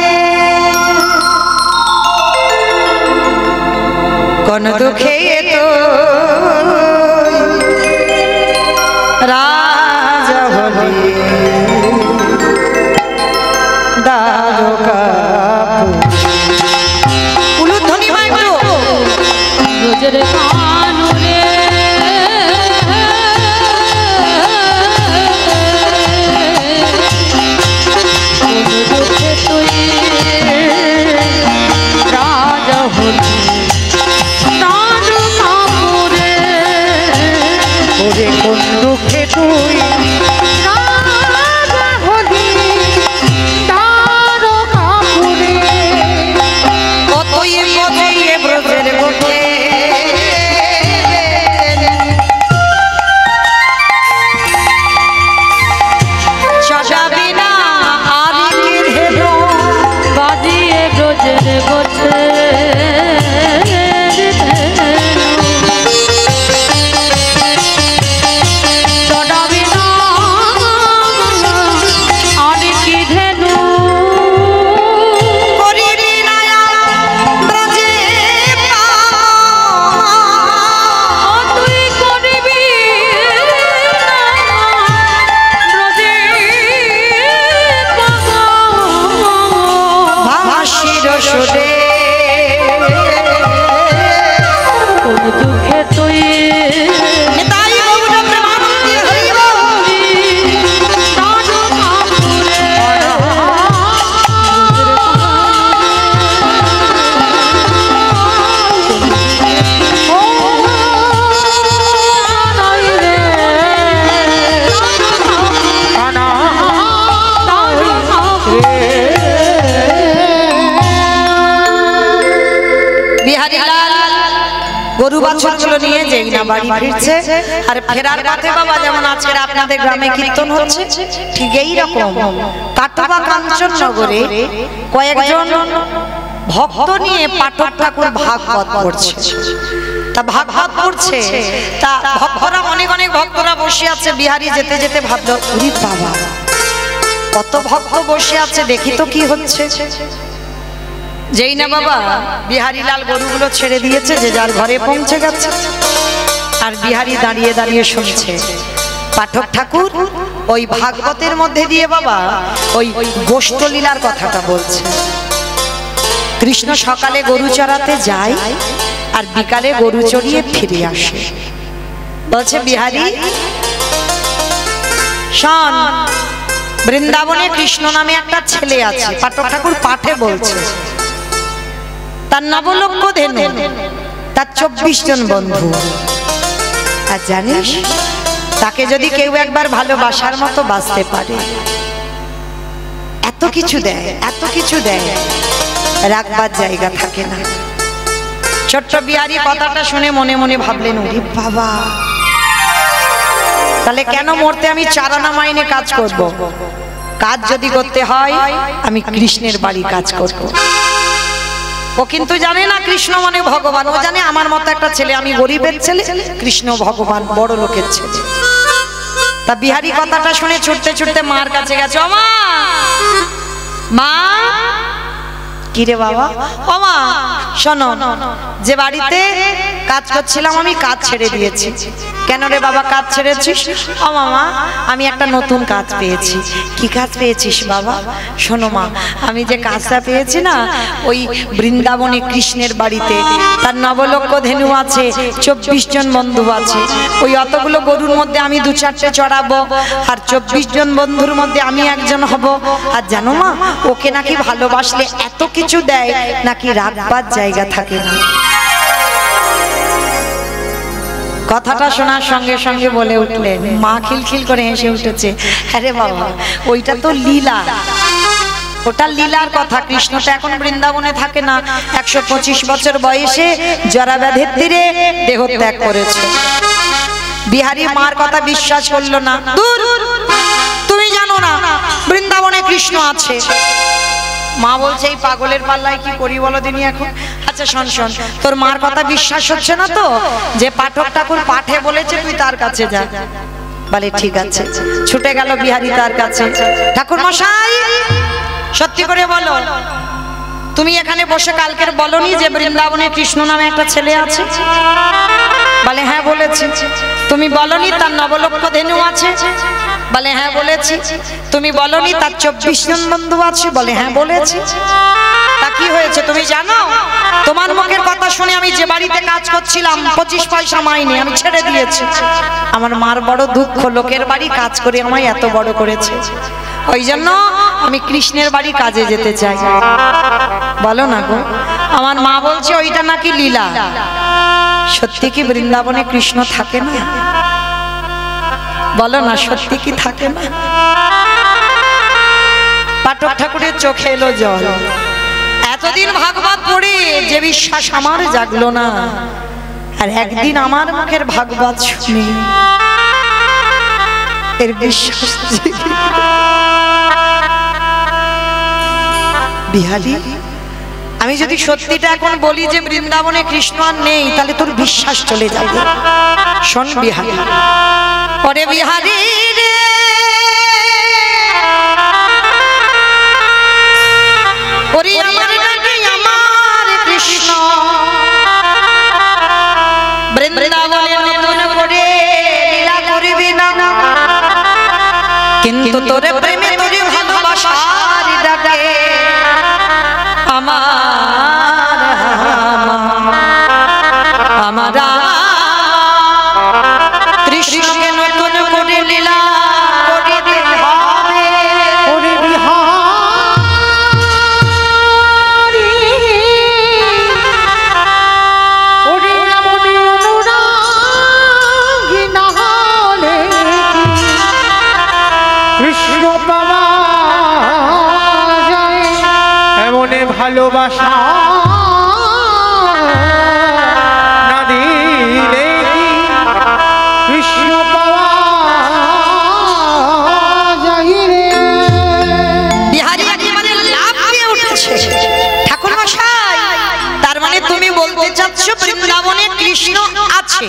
কোন দুঃখে তো রাজা হলি দ্বারকা উলুধ্বনি মাইক্রো ব্রজের কাননে রাজা হলি তারকাপুরে। কতই মজিয়ে ব্রজের গোঠে চড়াবি না আর কি ধেনু বাজিয়ে ব্রজের গোঠে চড়াবি না আর কি ধেনু করিবি না ব্রজে তুই করবি ব্রজে ভাসির সুরে কোন দুঃখে তুই তাই গৌর প্রেমানন্দে হরি বল। বিহারী লাল গরু বাছুরগুলো নিয়ে যেই না বাড়ি ফিরছে আর ফেরার পথে বাবা যেমন আজকের আপনাদের গ্রামে কীর্তন হচ্ছে ঠিক এই রকম কাটোয়া কাঞ্চননগরে কয়েকজন ভক্ত নিয়ে পাঠক ঠাকুর ভাগবত পড়ছে। তা ভাগবত পড়ছে, তা ভক্তরা অনেক অনেক ভক্তরা বসে আছে। বিহারী যেতে যেতে ভাবলো, ওরে বাবা কত ভক্ত বসে আছে, দেখি তো কি হচ্ছে। যেই না বাবা বিহারী লাল গরুগুলো ছেড়ে দিয়েছে, যে যার ঘরে পৌঁছে গেছে। আর বিহারী দাঁড়িয়ে দাঁড়িয়ে শুনছে পাঠক ঠাকুর ওই ভাগবতের মধ্যে দিয়ে বাবা ওই গোষ্ঠলীলার কথাটা বলছে। কৃষ্ণ সকালে গরু চড়াতে যায় আর বিকালে গরু চড়িয়ে ফিরে আসে। বলছে বিহারী শোন, বৃন্দাবনে কৃষ্ণ নামে একটা ছেলে আছে। পাঠক ঠাকুর পাঠে বলছে, তার নবলক্ষ ধেনু, তার 24 জন বন্ধু। আর জানিস তাকে যদি কেউ একবার ভালোবাসার মতো বাঁচতে পারে, এত কিছু দেয়, এত কিছু দেয়, রাখবার জায়গা থাকে না। ছোট্ট বিহারী কথাটা শুনে মনে মনে ভাবলেন, ওরে বাবা তাহলে কেন মরতে আমি চারানা মাইনে কাজ করব? কাজ যদি করতে হয় আমি কৃষ্ণের বাড়ি কাজ করব। ও কিন্তু জানে না কৃষ্ণ মানে ভগবান, ও জানে আমার মতো একটা ছেলে, আমি গরিবের ছেলে, কৃষ্ণ ভগবান বড় লোকের ছেলে। তা বিহারী কথাটা শুনে ছুটতে ছুটতে মার কাছে গেছে। ও মা, মা কি রে বাবা? ও মা শোনো, যে বাড়িতে কাজ করছিলাম আমি কাজ ছেড়ে দিয়েছি। কেন রে বাবা কাজ ছেড়েছিস? ও মামা আমি একটা নতুন কাজ পেয়েছি। কি কাজ পেয়েছিস বাবা? শোনো মা, আমি যে কাজটা পেয়েছি না, ওই বৃন্দাবনে কৃষ্ণের বাড়িতে তার নবলক্ষ ধেনু আছে, 24 জন বন্ধু আছে। ওই অতগুলো গরুর মধ্যে আমি 2-4টে চড়াবো, আর 24 জন বন্ধুর মধ্যে আমি একজন হব। আর জানো মা, ওকে নাকি ভালোবাসলে এত কিছু দেয়, নাকি রাখবার জায়গা থাকে না। কথাটা শোনার সঙ্গে সঙ্গে বলে উঠলেন, মা খিলখিল করে হেসে উঠেছে, আরে বাবা ওইটা তো লীলা, ওটা লীলার কথা। কৃষ্ণ তো এখন বৃন্দাবনে থাকে না, 125 বছর বয়সে জরাব্যাধির তীরে দেহ ত্যাগ করেছে। বিহারী মার কথা বিশ্বাস করলো না। দূর, তুমি জানো না বৃন্দাবনে কৃষ্ণ আছে। মা বলছে, এই পাগলের পাল্লায় কি করি বলো দিনি এখন। আচ্ছা শোন শোন, তোর মার কথা বিশ্বাস হচ্ছে না তো, যে পাঠক ঠাকুর পাঠে বলেছে তুই তার কাছে যা। বলে ঠিক আছে। ছুটে গেল বিহারী তার কাছে। ঠাকুর মশাই সত্যি করে বলো, তুমি এখানে বসে কালকের বলনি যে বৃন্দাবনে কৃষ্ণ নামে একটা ছেলে আছে? বলে হ্যাঁ বলেছি। তুমি বলনি তার নবলক্ষ ধেনু আছে? বলে হ্যাঁ বলেছি। তুমি বলনি তার 24 জন বন্ধু আছে? বলে হ্যাঁ বলেছি। তা কি হয়েছে তুমি জানো? তোমার মুখের কথা শুনে আমি যে বাড়িতে কাজ করছিলাম 25 পয়সা মাইনে আমি ছেড়ে দিয়েছি। আমার মার বড় দুঃখ, লোকের বাড়ি কাজ করে আমায় এত বড় করেছে, ওই জন্য আমি কৃষ্ণের বাড়ি কাজে যেতে চাই। বলো না গো। আমার মা বলছে ওইটা নাকি লীলা। সত্যি কি বৃন্দাবনে কৃষ্ণ থাকে না? বলো না সত্যি কি থাকে না? পাঠক ঠাকুরের চোখে এলো জল। এতদিন ভাগবত পড়ে যে বিশ্বাস আমার জাগলো না, আর একদিন আমার মুখের ভাগবত শুনে এর বিশ্বাস জেগে। বিহারী, আমি যদি সত্যিটা এখন বলি যে বৃন্দাবনে কৃষ্ণ আর নেই, তাহলে তোর বিশ্বাস চলে যাবে। শোন বিহারী, ওরে বিহারী রে, ওরে আমার নাকি আমার কৃষ্ণ বৃন্দাবনে নতুন করে লীলা করিবি না, কিন্তু তোরে প্রেমে তোরে ভালোবাসার ডাকে আমার আমার কৃষ্ণকে নতুন করে লীলা করিতে হবে। ওরে বিহারী, ওরে মনে অনুরাগী না হলে কৃষ্ণ পাওয়া যায় এমনে ভালোবাসা না দিলে কি কৃষ্ণ পাওয়া যায় রে। বিহারী একেবারে লাফিয়ে উঠেছে। ঠাকুর মশাই, তার মানে তুমি বলতে চাচ্ছ বৃন্দাবনে কৃষ্ণ আছে?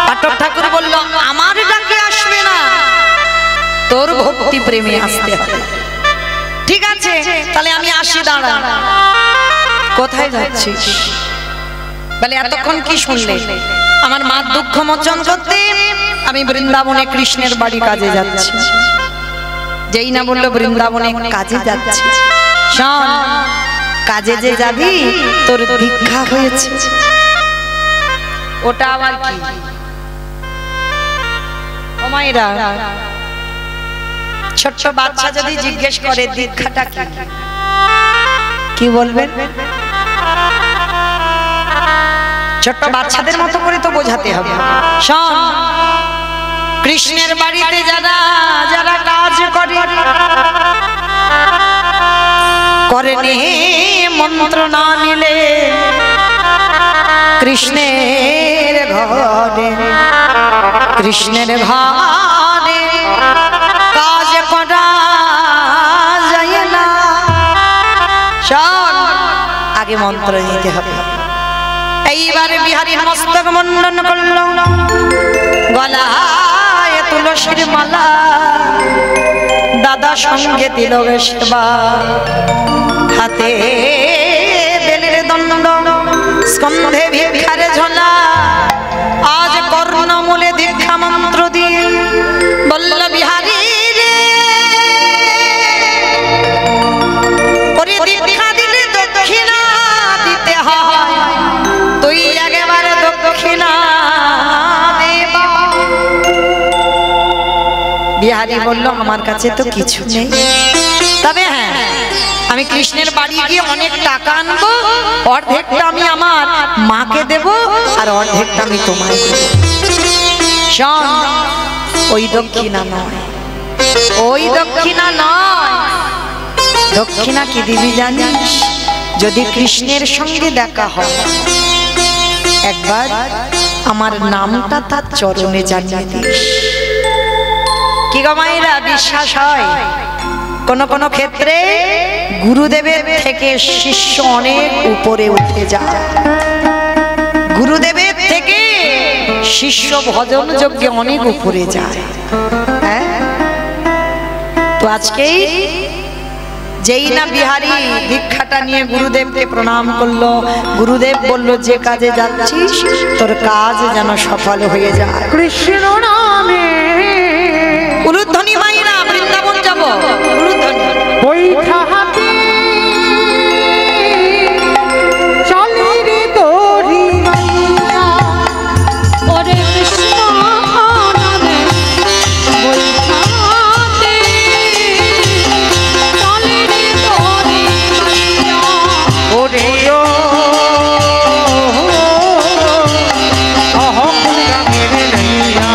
পাঠক ঠাকুর বলল, আমার ডাকে আসবে না, তোর ভক্তি প্রেমে আসতে হবে। ঠিক আছে, তাহলে আমি আসি, দাঁড়া। কোথায় যাচ্ছিস? বলে এতক্ষণ কি শুনলে? আমার মা দুঃখ মোচন করতে আমি বৃন্দাবনে কৃষ্ণের বাড়ি কাজে যাচ্ছি। যেই না বললো বৃন্দাবনে কাজে যাচ্ছি, শোন, কাজে যে যাবি তোর দীক্ষা হয়েছে। ওটা আবার কি? ও মায়েরা, ছোট্ট বাচ্চা যদি জিজ্ঞেস করে দীক্ষাটা কি, কি বলবেন? ছোট্ট বাচ্চাদের মতো করে তো বোঝাতে হবে। শোন, কৃষ্ণের বাড়িতে যারা যারা কাজ করে করেনি মন্ত্র না নিলে কৃষ্ণের ঘরে কৃষ্ণের ঘরে কাজ করা যায় না। শোন, আগে মন্ত্র নিতে হবে। এইবারে বিহারী মস্তক মন্ডন করল, গলায় তুলসীর মালা, দাদা সঙ্গে দিল সেবা, হাতে বেলের দণ্ড, স্কন্ধে ভিক্ষার ঝোলা, আজ কর্ণমূলে দীক্ষা মন্ত্র দিয়ে বলল বিহারী রে, ওরে দীক্ষা দিলে দক্ষিণা দিতে হয়, তুই একেবারে দক্ষিণা দেবা। বিহারী বলল, আমার কাছে তো কিছু নেই, তবে হ্যাঁ, আমি কৃষ্ণের বাড়ি গিয়ে অনেক টাকা আনবো, অর্ধেকটা আমি আমার মাকে দেব আর অর্ধেকটা আমি তোমায় দেব। শোন, ওই দক্ষিণা নয়, ওই দক্ষিণা নয়। দক্ষিণা কি দিবি জানিস? যদি কৃষ্ণের সঙ্গে দেখা হয়, একবার আমার নামটা তার চরণে জানিয়ে দিস। কি গো মায়েরা, বিশ্বাস হয়? কোন কোন ক্ষেত্রে গুরুদেবের থেকে শিষ্য অনেক উপরে উঠে যায়, গুরুদেবের থেকে শিষ্য ভজন যজ্ঞে অনেক উপরে যায়। হ্যাঁ, তো আজকেই যেই না বিহারী দীক্ষাটা নিয়ে গুরুদেবকে প্রণাম করলো, গুরুদেব বলল, যে কাজে যাচ্ছিস তোর কাজ যেন সফল হয়ে যায়। কৃষ্ণ নামে উলুধ্বনি মাইরা বৃন্দাবন যাব, উলুধ্বনি বৈঠা হাতে চলে রে তোরি মাইয়া, ওরে কৃষ্ণ নামে বৈঠাতে চলে রে তোরি মাইয়া। ওরে ও অহং নামের নাইয়া,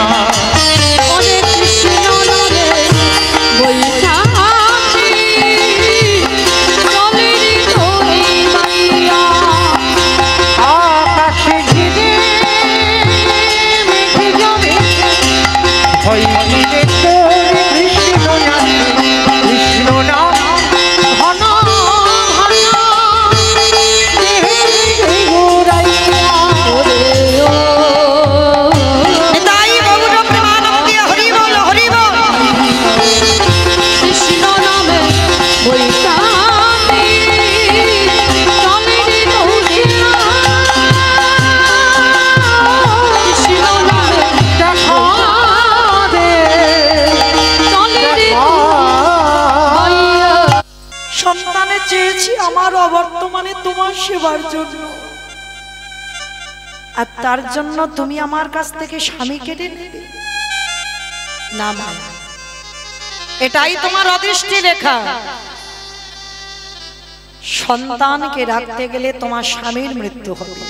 হইলি রে তোরি কৃষ্ণ জানি কৃষ্ণ নাম ঘন ঘন দেহে ঘুরাইয়া ওরে ও তাই গৌর প্রেমানন্দে হরি বল হরি বল। কৃষ্ণ নামে বৈকামে চলে রে দৌড়িয়া কৃষ্ণ নামে দেখা দে চলে রে দেখা সন্তানে চেয়েছি আমার অবর্তমানে তোমার সেবার জন্য, আর তার জন্য তুমি আমার কাছ থেকে স্বামী কেড়ে নেবে না মা, এটাই তোমার অদৃষ্টি রেখা। সন্তানকে রাখতে গেলে তোমার স্বামীর মৃত্যু হবে,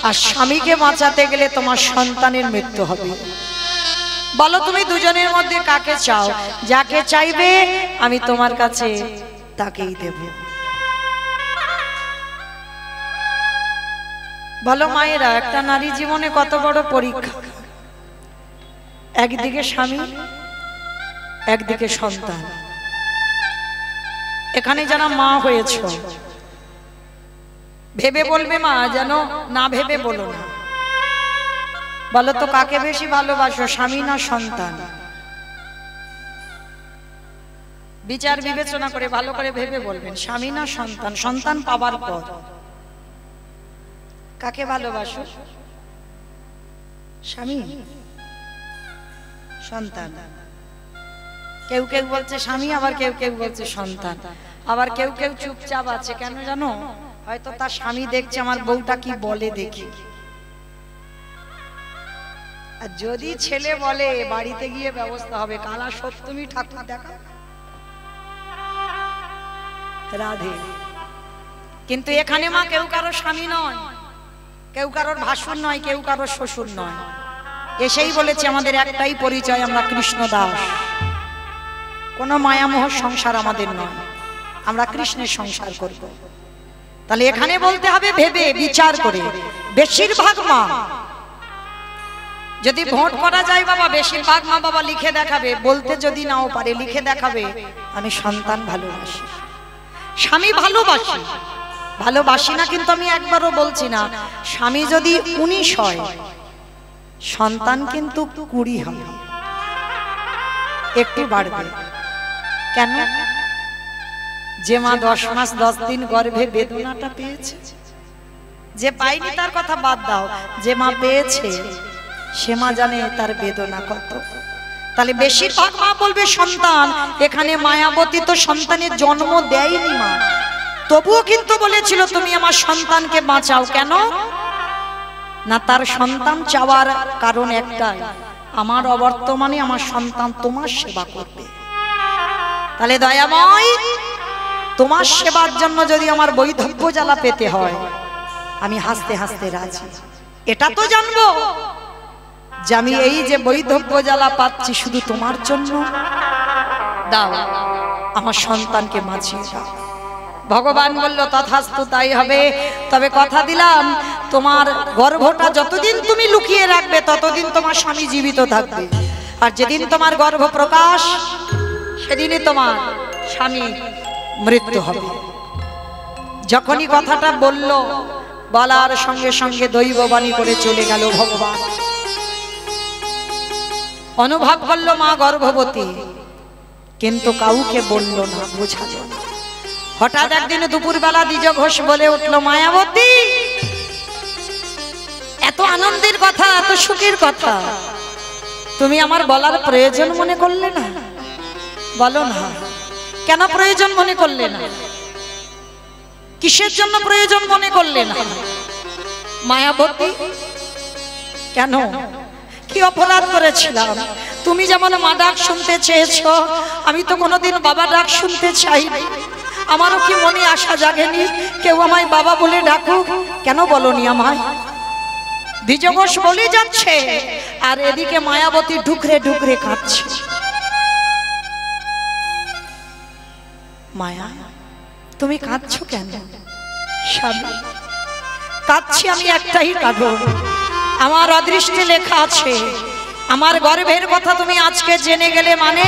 আর স্বামীকে বাঁচাতে গেলে তোমার সন্তানের মৃত্যু হবে। বলো তুমি দুজনের মধ্যে কাকে চাও? যাকে চাইবে আমি তোমার কাছে তাকেই দেব। বলো মায়েরা, একটা নারী জীবনে কত বড় পরীক্ষা। একদিকে স্বামী, একদিকে সন্তান। এখানে যারা মা হয়েছ ভেবে বলবে মা, যেন না ভেবে বলো না। বলো তো কাকে বেশি ভালোবাসো, স্বামী না সন্তান? বিচার বিবেচনা করে ভালো করে ভেবে বলবেন, স্বামী না সন্তান? সন্তান পাবার পর কাকে ভালোবাসো? স্বামী, সন্তান? কেউ কেউ বলছে স্বামী, আবার কেউ কেউ বলছে সন্তান, আবার কেউ কেউ চুপচাপ আছে। কেন জানো? হয়তো তার স্বামী দেখছে আমার বউটা কি বলে দেখি। আর যদি ছেলে বলে বাড়িতে গিয়ে ব্যবস্থা হবে, কালা সপ্তমী ঠাকুর দেখা রাধে। কিন্তু এখানে মা কেউ কারো স্বামী নয়, কেউ কারোর ভাসুর নয়, কেউ কারোর শ্বশুর নয়। এসেই বলেছে আমাদের একটাই পরিচয়, আমরা কৃষ্ণ দাস। কোনো মায়ামোহ সংসার আমাদের নয়, আমরা কৃষ্ণের সংসার করব। তাহলে এখানে বলতে হবে ভেবে বিচার করে। বেশিরভাগ মা, যদি ভোট করা যায় বাবা, বেশিরভাগ মা বাবা লিখে দেখাবে, বলতে যদি নাও পারে লিখে দেখাবে, আমি সন্তান ভালোবাসি, স্বামী ভালোবাসি। ভালোবাসি না কিন্তু আমি একবারও বলছি না। স্বামী যদি 19 হয়, সন্তান কিন্তু 20 হবে, একটু বাড়বে। কেন? যে মা 10 মাস 10 দিন গর্ভে বেদনাটা পেয়েছে, যে পায়নি তার কথা বাদ দাও, যে মা পেয়েছে সে মা জানে তার বেদনা কত। তাহলে বেশিরভাগ মা বলবে সন্তান। এখানে মায়াবতী তো সন্তানের জন্ম দেয়নি মা, তবুও কিন্তু বলেছিল তুমি আমার সন্তানকে বাঁচাও। কেন না? তার সন্তান চাওয়ার কারণ একটাই, আমার অবর্তমানে আমার সন্তান তোমার সেবা করবে। তাহলে দয়াময়, তোমার সেবার জন্য যদি আমার বৈধব্য জ্বালা পেতে হয়, আমি হাসতে হাসতে রাজি। এটা তো জানবো যে আমি এই যে বৈধব্য জ্বালা পাচ্ছি শুধু তোমার জন্য। দাও, আমার সন্তানকে বাঁচিয়ে দাও। ভগবান বলল তথাস্তু, তাই হবে। তবে কথা দিলাম, তোমার গর্ভটা যতদিন তুমি লুকিয়ে রাখবে ততদিন তোমার স্বামী জীবিত থাকবে, আর যেদিন তোমার গর্ভ প্রকাশ সেদিনই তোমার স্বামী মৃত্যু হবে। যখনই কথাটা বলল, বলার সঙ্গে সঙ্গে দৈববাণী করে চলে গেল ভগবান। অনুভব করলো মা গর্ভবতী, কিন্তু কাউকে বলল না, বোঝালো না। হঠাৎ একদিন দুপুরবেলা দ্বিজ ঘোষ বলে উঠল, মায়াবতী, এত আনন্দের কথা, এত সুখের কথা তুমি আমার বলার প্রয়োজন মনে করলে না? বলো না, কেন প্রয়োজন মনে করলে না? কিসের জন্য প্রয়োজন মনে করলে না? মায়াবতী, কেন? কি অপরাধ করেছিলাম? তুমি যেমন মা ডাক শুনতে চেয়েছো, আমি তো কোনোদিন বাবা ডাক শুনতে চাইনি। আমারও কি মনে আশা জাগেনি কেউ আমায় বাবা বলে ডাকুক? কেন বলনি আমায়? দ্বিজ ঘোষ বলে যাচ্ছে, আর এদিকে মায়াবতী ঢুকরে ঢুকরে কাঁদছে। মায়া, তুমি কাঁদছো কেন? স্বামী, কাঁদছি আমি একটাই কারণ, আমার অদৃষ্টে লেখা আছে আমার গর্ভের কথা তুমি আজকে জেনে গেলে মানে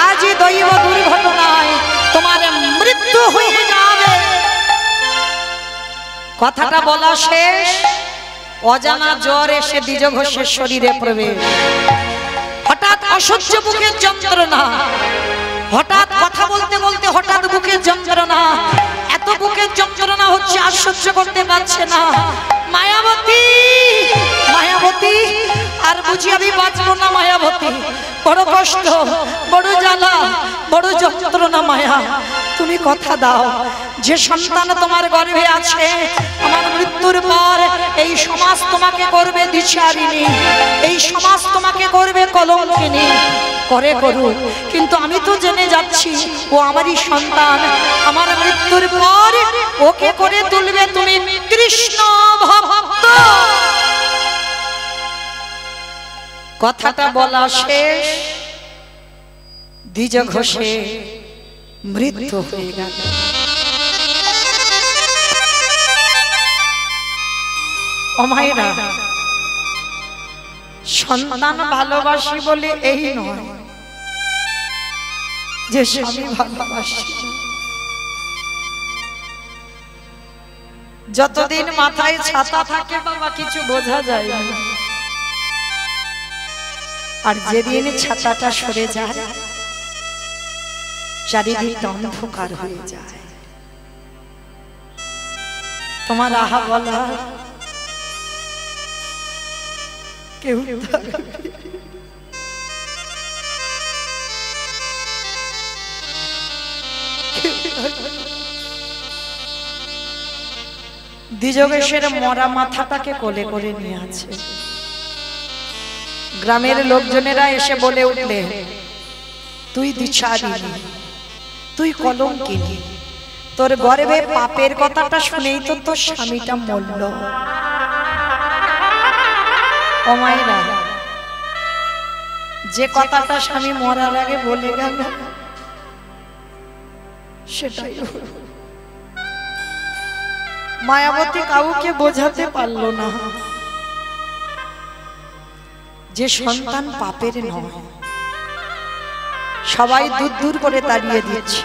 আজই দৈব দুর্ঘটনায় তোমার মৃত্যু হয়ে যাবে। কথাটা বলা শেষ, অজানা জ্বর এসে দ্বিজ ঘোষের শরীরে প্রবেশ। হঠাৎ অসহ্য বুকের যন্ত্রণা, হঠাৎ কথা বলতে বলতে হঠাৎ বুকের যন্ত্রণা, এত বুকের যন্ত্রণা হচ্ছে আর সহ্য করতে পারছে না। মায়াবতী, মায়াবতী, আর বুঝি আমি বাঁচবো না মায়াবতী, বড় কষ্ট, বড় জ্বালা, বড় যন্ত্রণা। মায়া, তুমি কথা দাও, যে সন্তান তোমার গর্ভে আছে আমার মৃত্যুর পর এই সমাজ তোমাকে করবে দ্বিচারিণী, এই সমাজ তোমাকে করবে কলঙ্কিনী। করে করুক, কিন্তু আমি তো জেনে যাচ্ছি ও আমারই সন্তান। আমার মৃত্যুর পর ওকে করে তুলবে তুমি কৃষ্ণ ভক্ত। কথাটা বলা শেষ, দ্বিজ ঘোষে মৃত্যু হয়ে গেল। ও মায়েরা, সন্তান ভালোবাসি বলে এই নয় যে স্বামী ভালোবাসি। যতদিন মাথায় ছাতা থাকে বাবা কিছু বোঝা যায় না, আর যেদিন ছাতাটা সরে যায় চারিদিকটা অন্ধকার হয়ে যায়। তোমার আহা বলা কেউ দ্বিজগেশের মরা মাথাটাকে কোলে করে নিয়ে আছে। গ্রামের লোকজনেরা এসে বলে উঠলে, তুই দ্বিচারিণী, তুই কলঙ্কিনী, তোর গর্ভে পাপের কথাটা শুনেই তো তোর স্বামীটা মরল। ও মায়েরা, যে কথাটা স্বামী মরার আগে বলে গেল সেটাই মায়াবতী কাউকে বোঝাতে পারলো না যে সন্তান পাপের নয়। সবাই দূর দূর করে তাড়িয়ে দিচ্ছে।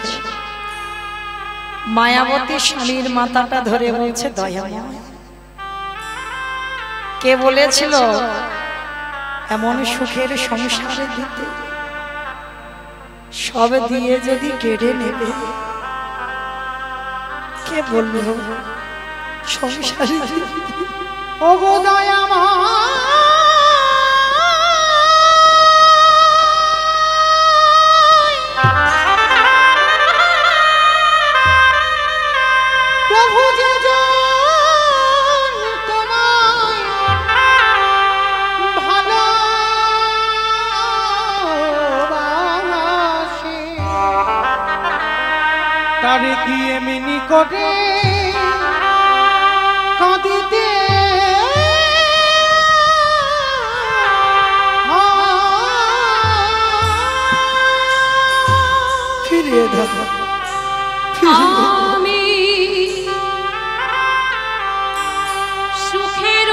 মায়াবতী স্বামীর মাথাটা ধরে বলছে, দয়াময়, কে বলেছিল এমন সুখের সংসারে দিতে? সব দিয়ে যদি কেড়ে নেবে, কে বলল সংসারে দিতে? ও গো দয়াময়, প্রভু যে জন তোমায় ভালোবাসে, তারে কি এমনি করে কাঁদিতে ফিরিয়ে দাও। আমি সুখের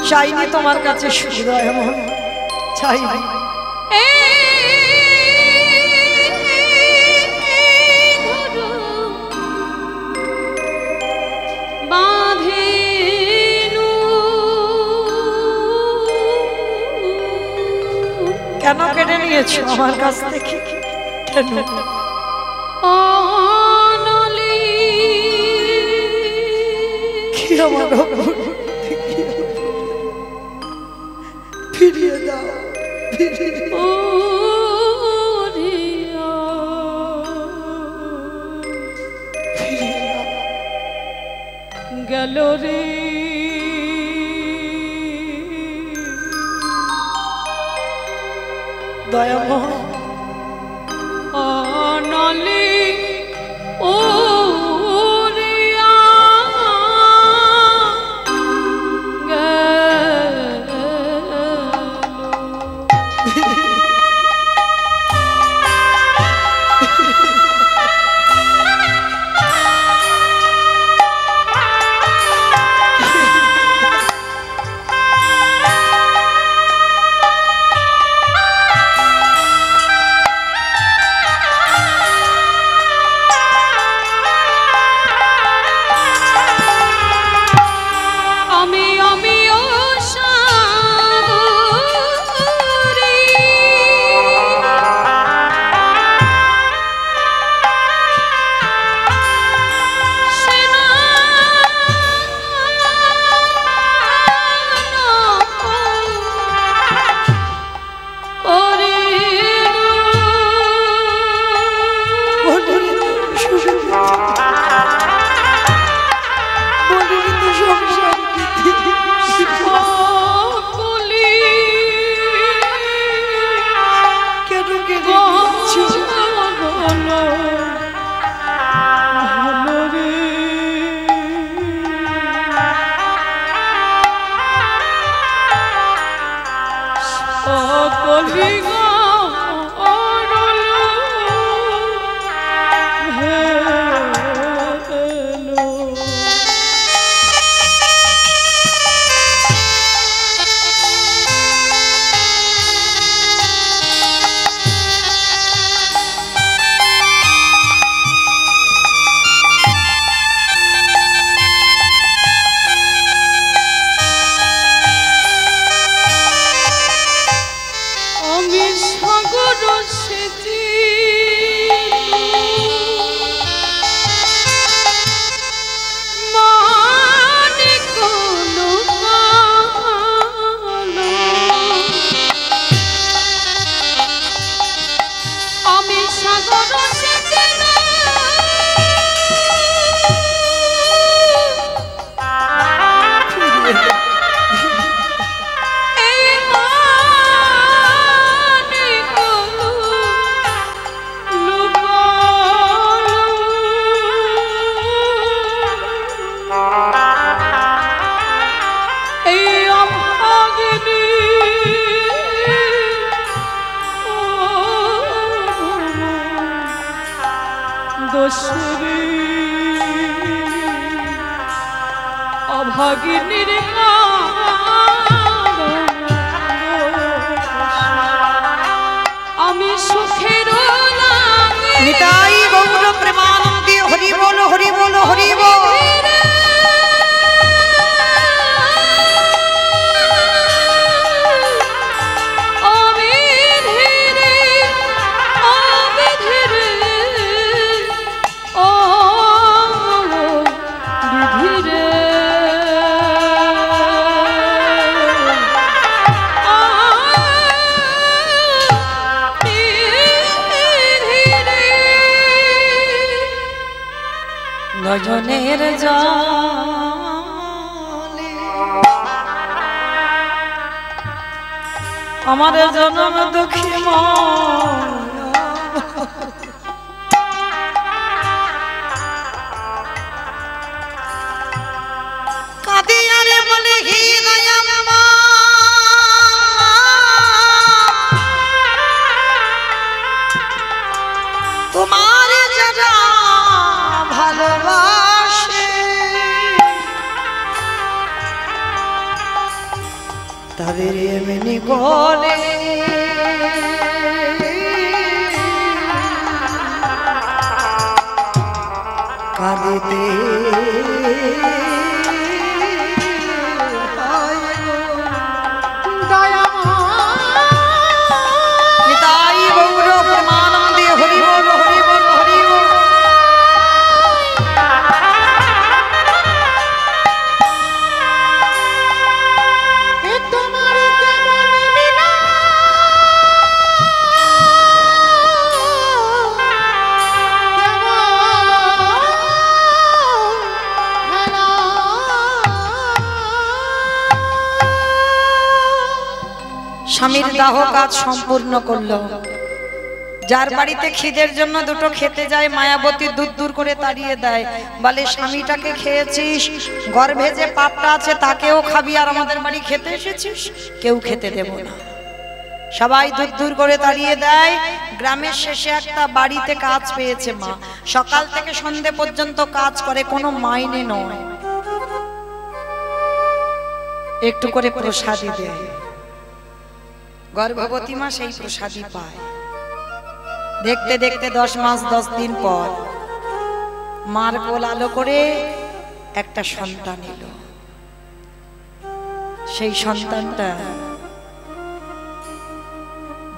চাইনি তোমার কাছে সুদয় এমন, চাইনি। কেন কেটে নিয়েছো আমার কাছ থেকে? কেন? কি আমার ফিরিয়ে দাও, ফিরিয়ে গেল রে দয়াময়। অনলি ও বাসুরি অভাগিনীর আমি সুখের নিতাই গৌর প্রেমানন্দে হরি বল হরি বল হরি বল। গজনের জলে আমার জনম দুঃখী কাঁদিয়ারে বলে হি দয়ামা তোমার যারা ভালোবাসে তাদের এমনি বলে কাঁদিতে নিতাই গৌর প্রেমানন্দে হরি বল হরি বল হরি বল। স্বামীর দাহ কাজ সম্পূর্ণ করলো। যার বাড়িতে খিদের জন্য দুটো খেতে যায় মায়াবতী দূর দূর করে তাড়িয়ে দেয়, বলে স্বামীটাকে খেয়েছিস, গর্ভে যে পাপটা আছে তাকেও খাবি, আর আমাদের বাড়ি খেতে এসেছিস, কেউ খেতে দেব না। সবাই দূর দূর করে তাড়িয়ে দেয়। গ্রামের শেষে একটা বাড়িতে কাজ পেয়েছে মা, সকাল থেকে সন্ধে পর্যন্ত কাজ করে, কোনো মাইনে নয়, একটু করে প্রসাদী দেয়। গর্ভবতী মা সেই প্রসাদী পায়। দেখতে দেখতে 10 মাস 10 দিন পর মার কোল আলো করে একটা সন্তান এলো। সেই সন্তানটা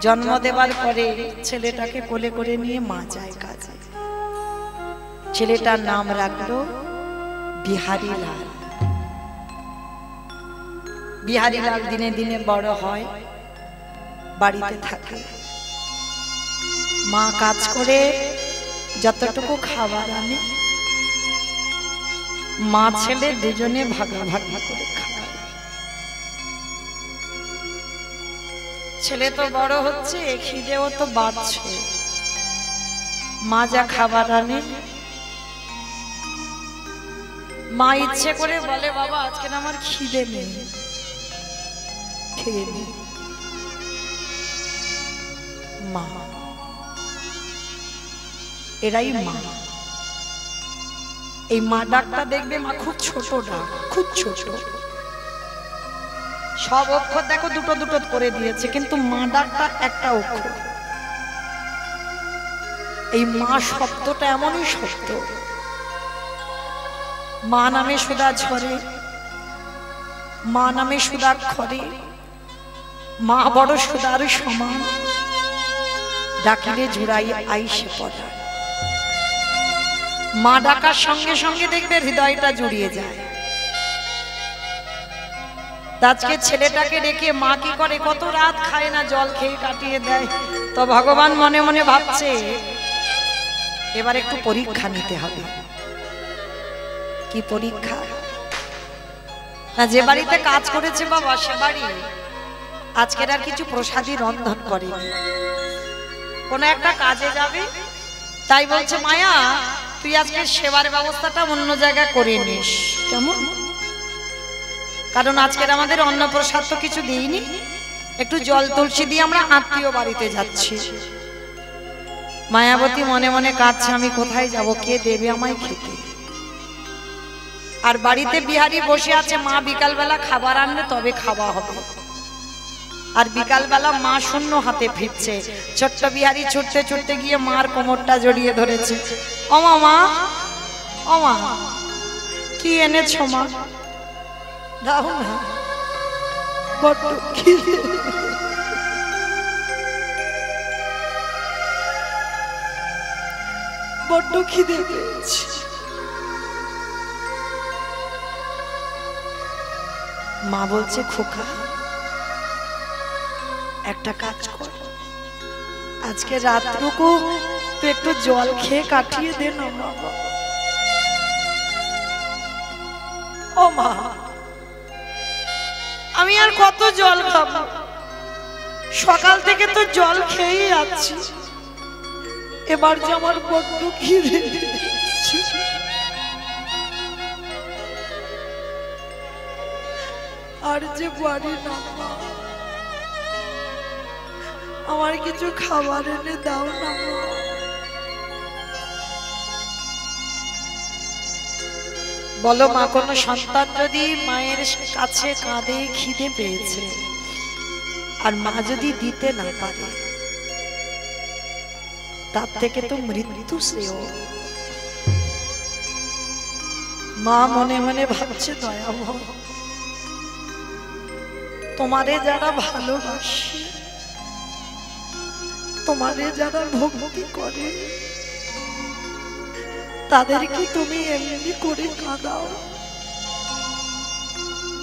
জন্ম দেবার পরে ছেলেটাকে কোলে করে নিয়ে মা যায় কাজে। ছেলেটার নাম রাখলো বিহারী লাল। বিহারী লাল দিনে দিনে বড় হয়, বাড়িতে থাকে। মা কাজ করে যতটুকু খাবার আনে মা ছেলে দুজনে ভাগাভাগি করে খায়। ছেলে তো বড় হচ্ছে, খিদেও তো বাড়ছে। মা যা খাবার আনে মা ইচ্ছে করে বলে, বাবা আজকে না আমার খিদে নেই, খেয়ে নে। মা, এরাই মা। এই মা ডাকটা দেখবে মা খুব ছোট ডাক, খুব ছোট। সব অক্ষর দেখো দুটো দুটো করে দিয়েছে, কিন্তু মা ডাকটা একটা অক্ষর। এই মা শব্দটা এমনই শব্দ, মা নামে সুধা ঝরে, মা নামে সুধাক্ষরে, মা বড় সুধার সমান, ডাকিলে ঝুড়াই আইসে পড়া। মা ডাকার সঙ্গে সঙ্গে দেখবে হৃদয়টা জুড়িয়ে যায়। আজকে ছেলেটাকে রেখে মা কি করে, কত রাত খায় না, জল খেয়ে কাটিয়ে দেয়। তো ভগবান মনে মনে ভাবছে এবার একটু পরীক্ষা নিতে হবে। কি পরীক্ষা? না, যে বাড়িতে কাজ করেছে বাবা সে বাড়ি আজকের আর কিছু প্রসাদী রন্ধন করেনি, কোনো একটা কাজে যাবে, তাই বলছে মায়া তুই আজকে সেবার ব্যবস্থাটা অন্য জায়গায় করে নিস। কেমন? কারণ আজকের আমাদের অন্নপ্রসাদ তো কিছু দিইনি, একটু জল তুলসী দিয়ে আমরা আত্মীয় বাড়িতে যাচ্ছি। মায়াবতী মনে মনে কাঁদছে, আমি কোথায় যাব, কে দেবে আমায় খেতে। আর বাড়িতে বিহারী বসে আছে, মা বিকালবেলা খাবার আনলে তবে খাওয়া হবে। আর বিকালবেলা মা শূন্য হাতে ফিরছে। ছোট্ট বিহারী ছুটতে ছুটতে গিয়ে মার কোমরটা জড়িয়ে ধরেছে। ওমা মা, ওমা কি এনেছো মা, দাও না, বড্ড খিদে, বড্ড খিদে পেয়েছি। মা বলছে, খোকা একটা কাজ কর, আজকে রাতটুকু তুই একটু জল খেয়ে কাটিয়ে দে না বাবা। ও মা, আমি আর কত জল খাবো, সকাল থেকে তো জল খেয়েই আছি, এবার যে আমার বড্ড খিদে পেয়েছে। আর যে বাড়ি না মা, আমার কিছু খাবার এনে দাও না মা। বলো মা, কোন সন্তান যদি মায়ের কাছে কাঁদে খিদে পেয়েছে আর মা যদি দিতে না পারে, তার থেকে তো মৃত্যু শ্রেয়। মা মনে মনে ভাবছে, দয়াময় তোমারে যারা ভালোবাসে, তোমারে যারা ভক্তি করে, তাদেরকে তুমি এমনি করে কাঁদাও?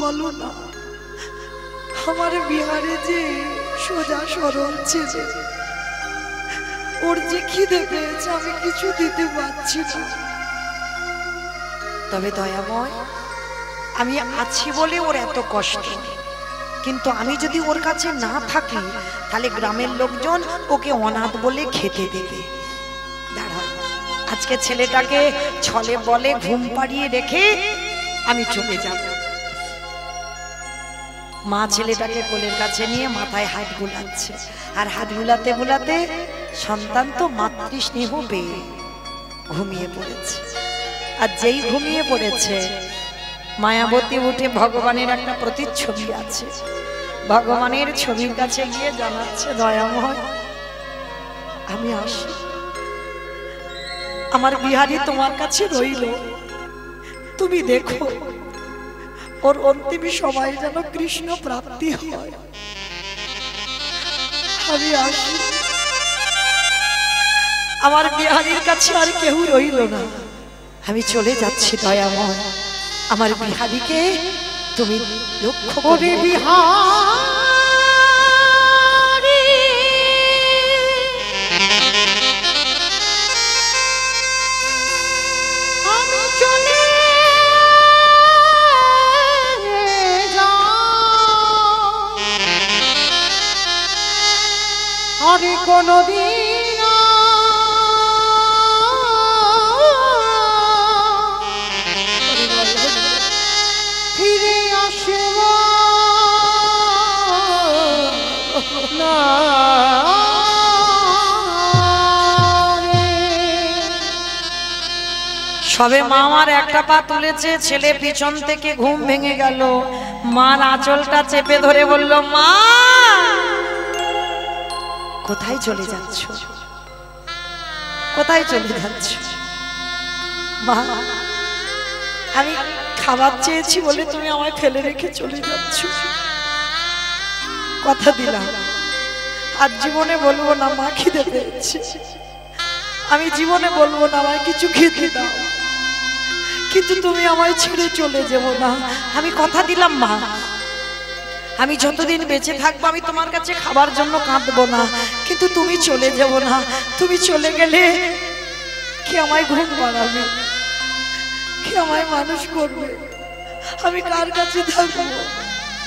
বলো না, আমার বিহারে যে সোজা সরল ছেলে, ওর যে খিদে পেয়েছে, আমি কিছু দিতে পারছি না। তবে দয়াময়, আমি আছি বলে ওর এত কষ্ট, কিন্তু আমি যদি ওর কাছে না থাকি, তাহলে গ্রামের লোকজন ওকে অনাথ বলে খেতে দেবে। দাঁড়াও, আজকে ছেলেটাকে ছলে বলে ঘুম পাড়িয়ে রেখে আমি চলে যাব। মা ছেলেটাকে কোলের কাছে নিয়ে মাথায় হাত বুলাচ্ছে, আর হাত বুলাতে বুলাতে সন্তান তো মাতৃস্নেহ পেয়ে ঘুমিয়ে পড়েছে। আর যেই ঘুমিয়ে পড়েছে, মায়াবতী উঠে ভগবানের একটা প্রতিচ্ছবি আছে, ভগবানের ছবির কাছে গিয়ে জানাচ্ছে, দয়াময় আমি আসি, আমার বিহারী তোমার কাছে রইল, তুমি দেখো ওর অন্তিম সময় যেন কৃষ্ণ প্রাপ্তি হয়। আমি আসি, আমার বিহারীর কাছে আর কেউ রইল না, আমি চলে যাচ্ছি। দয়াময় আমার বিহারীকে তুমি লক্ষ্য করে। বিহারী আমি চলে আরে কোনদিন ফিরে আসব না। সবে মা আমার একটা পা তুলেছে, ছেলে পিছন থেকে ঘুম ভেঙে গেল। মার আঁচলটা চেপে ধরে বলল, মা কোথায় চলে যাচ্ছ, কোথায় চলে যাচ্ছ? মা আমি খাবার চেয়েছি বলে তুমি আমায় ফেলে রেখে চলে যাচ্ছ। কথা দিলাম আর জীবনে বলবো না মা খিদে পেয়েছে, আমি জীবনে বলবো না আমায় কিছু খেতে দাও, কিন্তু তুমি আমায় ছেড়ে চলে যাবো না। আমি কথা দিলাম মা, আমি যতদিন বেঁচে থাকবো আমি তোমার কাছে খাবার জন্য কাঁদবো না, কিন্তু তুমি চলে যাবো না। তুমি চলে গেলে কি আমায় ঘুম পাড়াবে, কি আমায় মানুষ করবে, আমি কার কাছে থাকবো,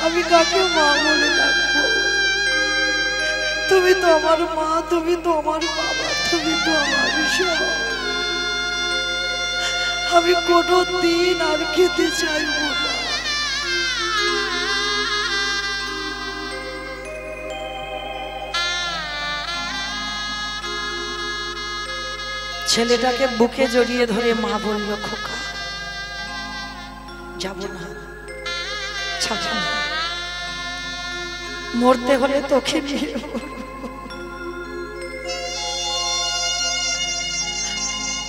আমি কাকে মা বলে ডাকবো? তুমি তো আমার মা, তুমি তো আমার বাবা, তুমি তো আমার সব। আমি কোনো দিন আর খেতে চাইবো না। ছেলেটাকে বুকে জড়িয়ে ধরে মা বলল, খোকা যাব না, ছাড়ব না, মরতে হলে তোকে নিয়ে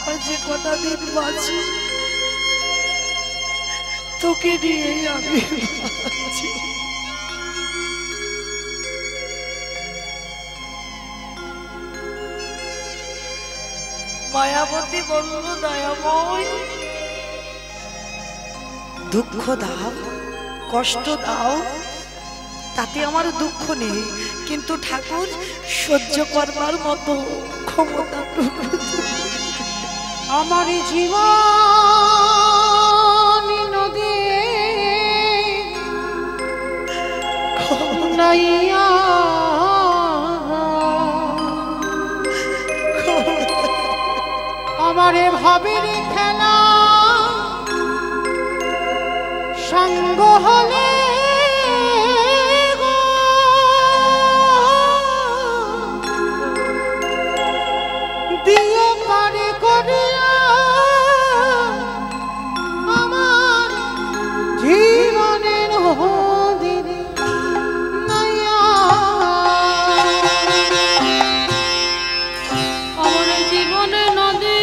আর যে কটা দিন বাঁচি তোকে নিয়ে আমি বাঁচি। মায়াবতী বলল, দয়াময় দুঃখ দাও, কষ্ট দাও, তাতে আমার দুঃখ নেই, কিন্তু ঠাকুর সহ্য করবার মতো ক্ষমতা আমার জীবন নদী নাইয়া আমারে ভাবের খেলা সঙ্গ হলে দিও পারে করিয়া আমার জীবনের নদী নাইয়া আমার জীবনে নদী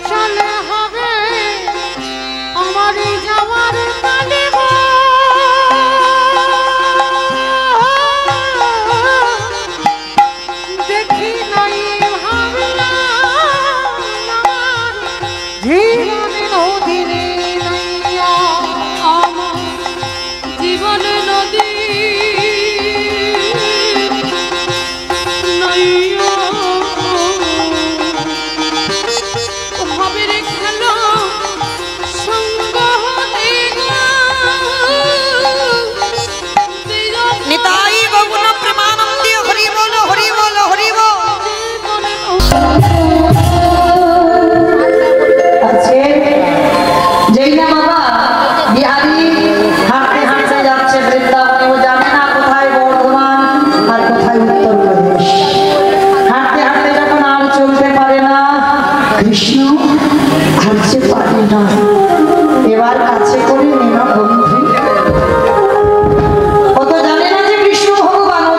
চলে হবে আমার যাওয়ার পালে দেখি নাই ভাবনা আমার জীবনে নদী নাইয়া আমার জীবনে নদী ও তো জানে না যে কৃষ্ণ ভগবান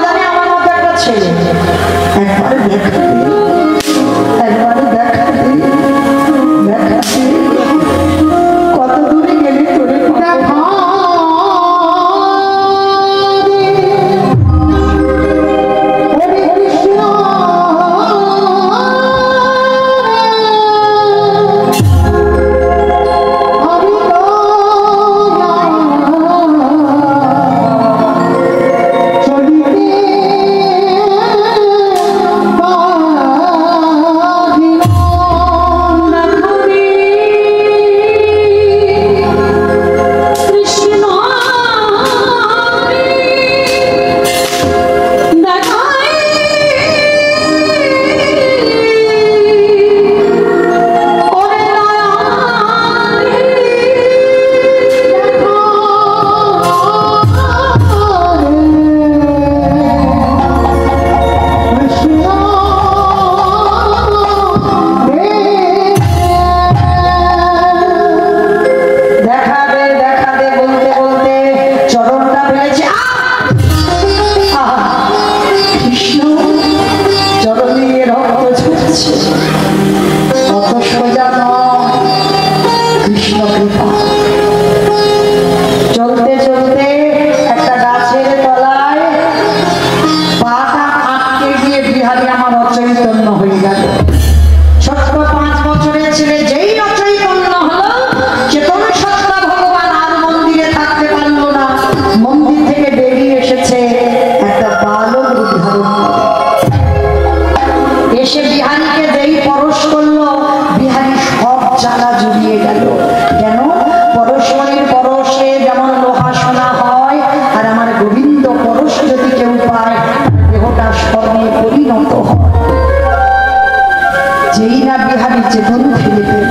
আমি চেতন ফিরে পেল।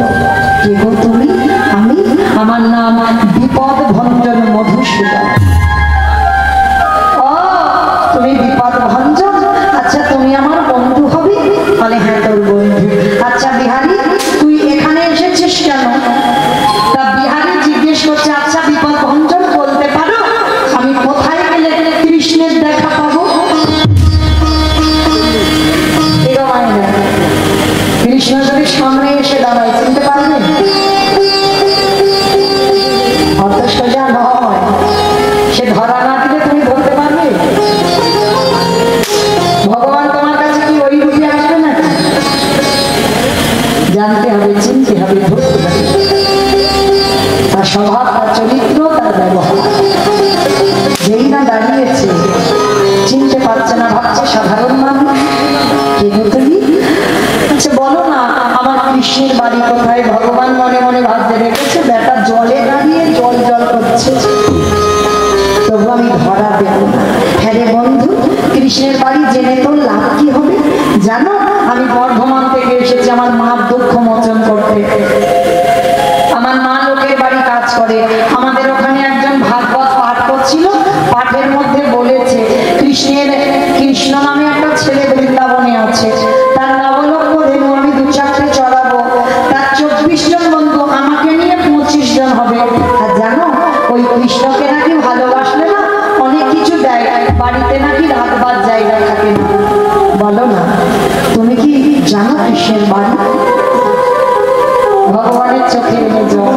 কে গো তুমি? আমি, আমার নাম বিপদ ভঞ্জন মধুসূদন। ও তুমি বিপদ ভঞ্জন, আচ্ছা তুমি আমার বন্ধু হবে? বলে হ্যাঁ তোর বন্ধু। আচ্ছা বিহারী তুই এখানে এসেছিস কেন? তা বিহারী জিজ্ঞেস করছে আচ্ছা বিপদ ভঞ্জন বলতে পারো আমি কোথায় গেলে কৃষ্ণের দেখা পাবো? কৃষ্ণ যদি সামনে এসে দাঁড়ায় চিনতে পারবেন? অত সোজা নয়, সে ধরা না দিলে তুমি ধরতে পারবে? ভগবান তোমার কাছে কি ওই রূপে আসবে না? জানতে হবে, চিনতে হবে, ধরতে হবে তার স্বভাব, তার চরিত্র, তার ব্যবহার। যেই না দাঁড়িয়েছে চিনতে পারছে না, ভাবছে সাধারণ মানুষ। কে তুমি? আচ্ছা বলো না আমার কৃষ্ণের বাড়ি কোথায়? ভগবান মনে মনে ভাবতে রেখেছে বেটা জলে দাঁড়িয়ে জল জল করছে, তবু আমি ধরা দেব না। হ্যাঁ রে বন্ধু, কৃষ্ণের বাড়ি জেনে তোর লাভ কি হবে জানো? আমি বর্ধমান থেকে এসেছি আমার মার দুঃখ মোচন করতে। আমার মা লোকের বাড়ি কাজ করে, আমাদের ওখানে একজন ভাগবত পাঠ করছিল, পাঠের মধ্যে বলেছে কৃষ্ণ নামে একটা ছেলে বৃন্দাবনে আছে, তার নবলক্ষ ধেনু আমি 2-4টে চড়াবো, তার 24 জন বন্ধু, আমাকে নিয়ে 25 জন হবে। আর জানো ওই কৃষ্ণকে নাকি ভালোবাসলে না অনেক কিছু দেয়, বাড়িতে নাকি রাখবার জায়গা থাকে না। বলো না তুমি কি জানো কৃষ্ণের বাড়ি? ভগবানের চোখে এনে জল,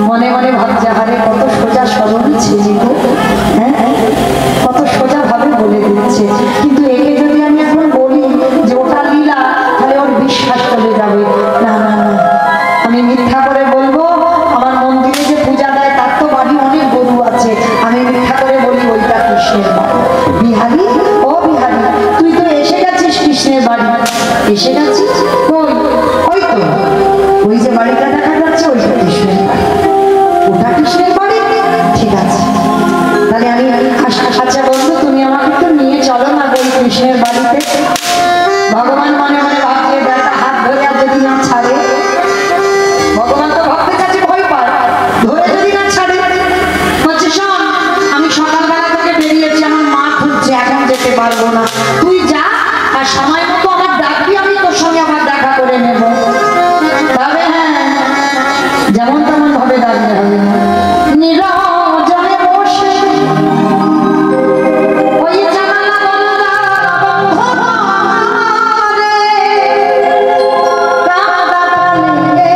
মনে মনে ভাবছে হারে কত সোজা সরল ছেলে গো, হ্যাঁ কত সোজা ভাবে বলে দিচ্ছে। কিন্তু একে যদি আমি এখন বলি যে ওটা লীলা, তাহলে ওর বিশ্বাস চলে যাবে। না না না, আমি মিথ্যা করে বলবো আমার মন্দিরে যে পূজা দেয় তার তো বাড়ি অনেক গরু আছে, আমি মিথ্যা করে বলি ওইটা কৃষ্ণের বাড়ি। বিহারী ও বিহারী তুই তো এসে গেছিস কৃষ্ণের বাড়ি। এসে গেছিস কই? ওই তো ওই যে বাড়িটা দেখা যাচ্ছে ওইটা কৃষ্ণের বাড়ি। ওটা কৃষ্ণের বাড়ি? ঠিক আছে, তাহলে আমি আচ্ছা বন্ধু তুমি আমাকে একটু নিয়ে চলো না ওই কৃষ্ণের বাড়িতে। ভগবান মনে মনে ভাবছে বেটা হাত ধরে আর যদি না ছাড়ে, ভগবান তো ভাবতে চাচ্ছে ভয় পায়, ধরে যদি না ছাড়ে বলছে শোন আমি সকালবেলা থেকে বেরিয়েছি, আমার মা খুঁজছে, এখন যেতে পারবো না, তুই যা আর সময় মতো আমার ডাকবি, আমি তোর সঙ্গে আবার দেখা করে নেব। তবে হ্যাঁ যেমন তেমন ভাবে ডাকতে হবে না, নীরজনে বসে ওই জানালা বন্ধ রে, কাঁদা কালে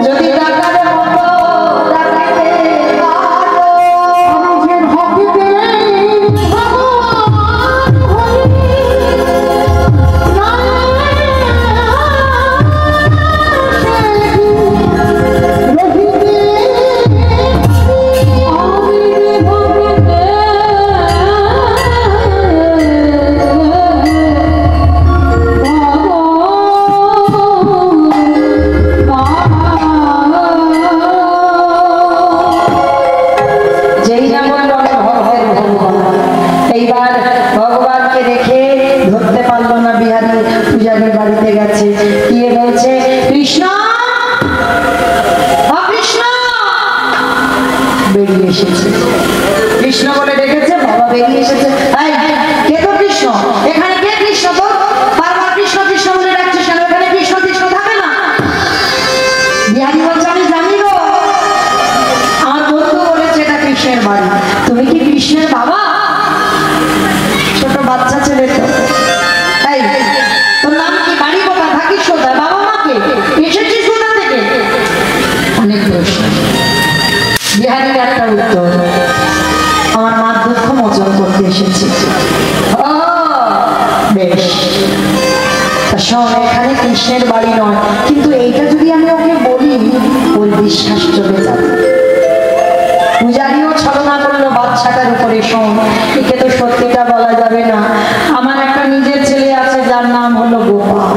যদি ডাকার মতো ডাকিতে পারো, নিজের হবিতে ভগবান হই না যেই না বললো আমি ভক্তের ভগবান। এইবার ভগবানকে রেখে ধরতে পারলো না বিহারী, পূজারীর বাড়িতে গেছে, গিয়ে বলছে কৃষ্ণ ও কৃষ্ণ। বেরিয়ে এসেছে, কৃষ্ণ বলে ডেকেছে, বাবা বেরিয়ে এসেছে। এই কে তো কৃষ্ণ? এখানে কে কৃষ্ণ? তো বারবার কৃষ্ণ কৃষ্ণ বলে ডাকছিস কেন? এখানে কৃষ্ণ কৃষ্ণ থাকে না। বিহারী বলছে আমি জানি গো, আমার বন্ধু বলেছে এটা কৃষ্ণের বাড়ি। তুমি কি কৃষ্ণের বাবা? ছোট বাচ্চা ছেলে তো। এই তোর নাম কি? বাড়ি কোথা? থাকিস কোথায়? বাবা মাকে? এসেছিস কোথা থেকে? অনেক প্রশ্ন। বিহারীর একটা উত্তর, আমার মার দুঃখ মোচন করতে এসেছি। ও বেশ, তা শোন এখানে কৃষ্ণের বাড়ি নয়, কিন্তু এইটা যদি আমি ওকে বলি ওর বিশ্বাস চলে যাবে। পূজারীও ছলনা করলো বাচ্চাটার উপরে। শোন একে তো সত্যিটা বলা যাবে না, আমার একটা নিজের ছেলে আছে যার নাম হলো গোপাল,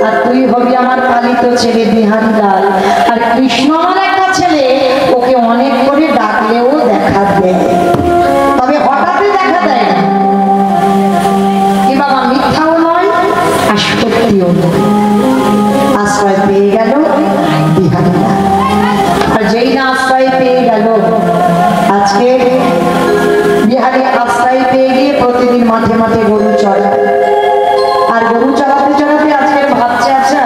আর তুই হবি আমার পালিত ছেলে বিহারী লাল, আর কৃষ্ণ আমার একটা ছেলে, ওকে অনেক করে ডাকলেও দেখা দেয়, তবে হঠাৎই দেখা দেয় না। কি বাবা মিথ্যাও নয় আর কেউ নেই। আশ্রয় পেয়ে গেল বিহারীরা। আর যেই না আশ্রয় পেয়ে গেল, আজকে বিহারী আশ্রয় পেয়ে গিয়ে প্রতিদিন মাঠে মাঠে গরু চড়ায়। আর গরু চড়াতে চড়াতে আজকে ভাবছে, আচ্ছা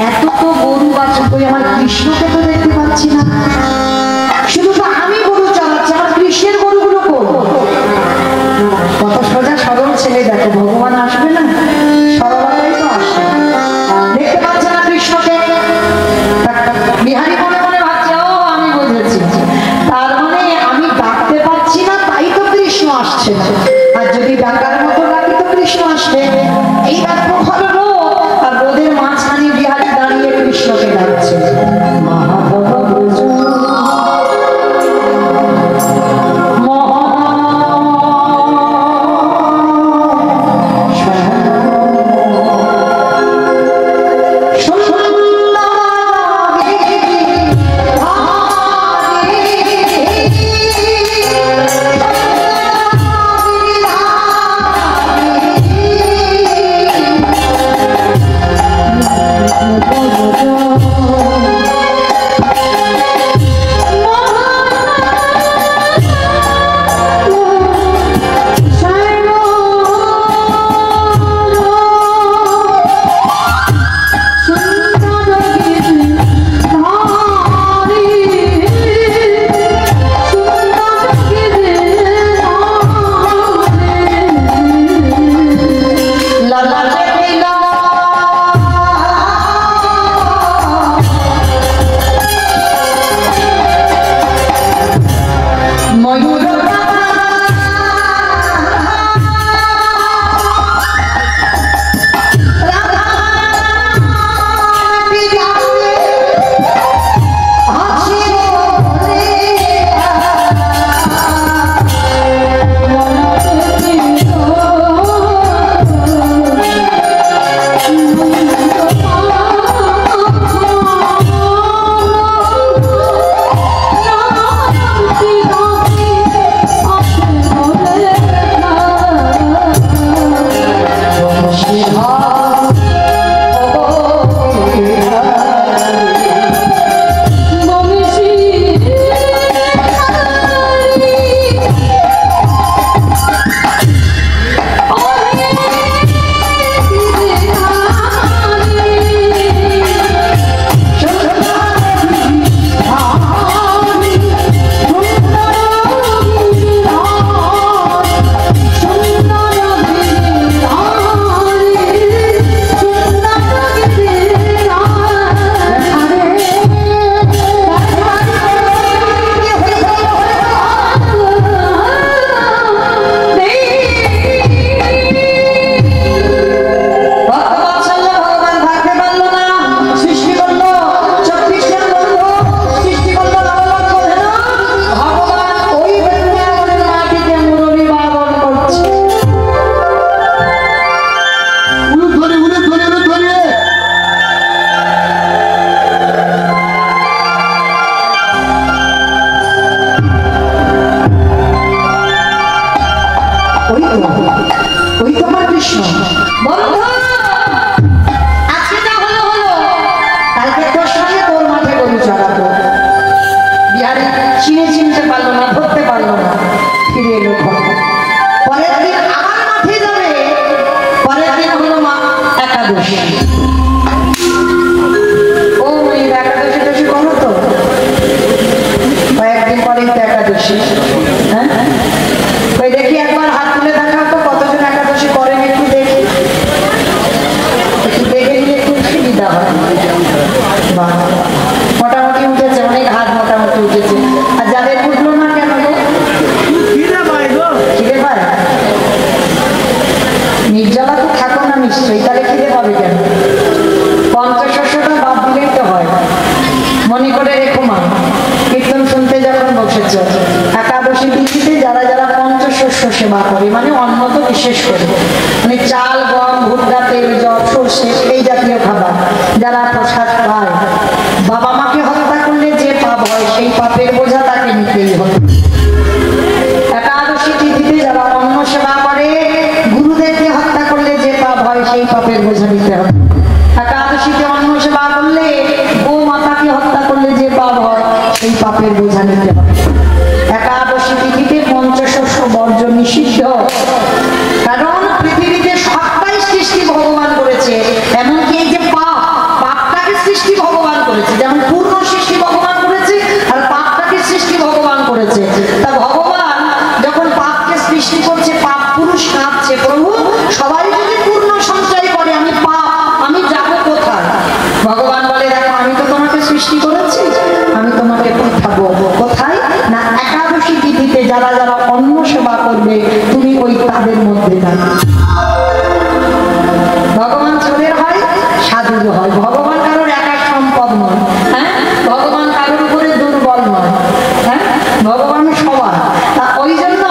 এত তো গরু বাছুর কই, আমার কৃষ্ণকে তো দেখতে পাচ্ছি না, শুধু তো আমি গরু চালাচ্ছি, আমার কৃষ্ণের গরুগুলো কত সোজা সরল ছেলে, দেখো ভগবান আসবে না, সরলতাই তো আসে, দেখতে পাচ্ছে না কৃষ্ণকে। বিহারী মনে মনে ভাবছে, ও আমি বুঝেছি, তার মানে আমি ডাকতে পারছি না তাই তো কৃষ্ণ আসছে না, আর যদি ডাকার মতো ডাকি তো কৃষ্ণ আসবে। এইবার খুব ভালো রোদ, আর রোদের মাঝখানে বিহারী দাঁড়িয়ে কৃষ্ণকে ডাকছে, ওই তোমার কৃষ্ণ বন্ধু, আজকে যা হলো হলো, কালকে তোর সঙ্গে তোর মাঠে গরু চড়াতো। বিহারী চিনতে পারলো না, ধরতে পারলো না, ফিরে এলো ঘরে। পরের দিন আবার মাঠে যাবে, পরের দিন হলো মা একাদশী। ও একাদশী করো তো, কয়েকদিন পরেই তো একাদশী। হ্যাঁ, ওই দেখি একবার হাত তুলে দেখাও তো, কতজন একাদশী করেন একটু দেখি, একটু দেখে নিলে একটু সুবিধা হয়। মোটামুটি উঠেছে, অনেক হাত মোটামুটি উঠেছে। আর যাদের উঠলো না কেন, খিদে পায়, নির্জলা তো থাকো না নিশ্চয়ই, তাহলে খিদে পাবে কেন? পঞ্চশস্যটা বাদ দিলেই তো হয়। মনে করে রেখো মা, কীর্তন শুনতে যখন বসেছ, একাদশী তিথিতে যারা যারা পঞ্চশস্য সেবা করে, মানে অন্ন তো বিশেষ করে, মানে চাল, গম, ভুট্টা, তেল, জল, সর্ষে, এই জাতীয় খাবার যারা প্রসাদ পায়, বাবা মাকে হত্যা করলে যে পাপ হয় সেই পাপের বোঝা তাকে নিতেই হয়। একাদশী তিথিতে যারা অন্ন সেবা করে, গুরুদেবকে হত্যা করলে যে পাপ হয় সেই পাপের বোঝা নিতে করতে হবে। একাদশীতে অন্ন সেবা করলে, গো মাতাকে হত্যা করলে যে পাপ হয় সেই পাপের বোঝা নিতে হবে। একাদশী তিথিতে পঞ্চশস্য বর্জ্য নিষিদ্ধ, কারণ পৃথিবীতে সবটাই সৃষ্টি ভগবান করেছে, এমনকি এই যে পাপটাকে সৃষ্টি ভগবান করেছে, যেমন পূর্ণ সৃষ্টি ভগবান করেছে আর পাপটাকে সৃষ্টি ভগবান করেছে। তা ভগবান যখন পাপকে সৃষ্টি করছে, পাপ পুরুষ কাঁদছে, প্রভু সবাই যদি পূর্ণ সঞ্চয় করে আমি পাপ, আমি যাবো কোথায়? ভগবান বলে দেখো আমি তো তোমাকে সৃষ্টি করেছি, আমি তোমাকে পাঠাবো কোথায় না একাদশী তিথিতে যারা যারা অন্ন সেবা করবে তুমি ওই তাদের মধ্যে যাবে। ভগবান চোরের হয়, সাধুর হয়, ভগবান কারোর একা সম্পদ নয়, হ্যাঁ ভগবান কারোর উপরে দুর্বল নয়, হ্যাঁ ভগবান সবার। তা ওই জন্য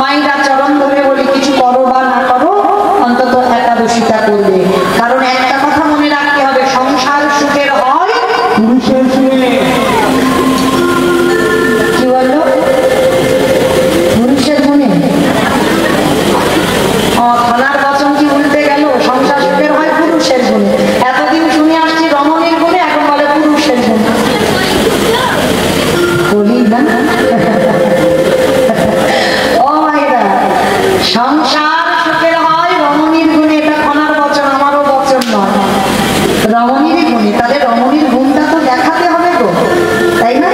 মায়েরা চরণ ধরে বলি কিছু করো বা না করো অন্তত একাদশীটা করবে, কারণ একটা কথা মনে রাখতে হবে, সংসার সুখের হয় পুরুষের সুখে। কি বললো? পুরুষের গুণে? থানার বচন কি উল্টে গেল? সংসার সুখের হয় পুরুষের গুণে। এতদিন শুনে আসছি রমণীর গুণে, এখন বলে পুরুষের গুণে। বলি না ও ভাইরা, সংসার সুখের হয় রমণীর গুণে, এটা থানার বচন, আমারও বচন নয়, রমণীর গুণে। তাহলে রমণীর গুণটা তো দেখাতে হবে গো, তাই না?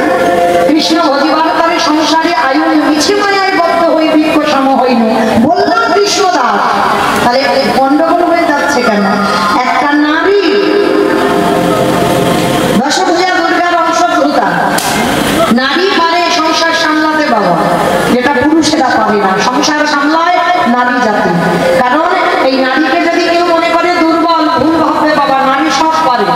কৃষ্ণ ভজিবার করে সংসারে আয়ু মিছে মায়ায় বদ্ধ হই বৃক্ষ সম হইনি, বললাম কৃষ্ণ দাস। তাহলে গন্ডগোল হয়ে যাচ্ছে কেন? একটা নারী দশভুজা দুর্গার অংশভূতা, নারী পারে সংসার সামলাতে বাবা, যেটা পুরুষেরা পারে না। সংসার সামলায় নারী জাতি, কারণ এই নারীকে যদি কেউ মনে করে দুর্বল, ভুল ভাববে বাবা, নারী সব পারে।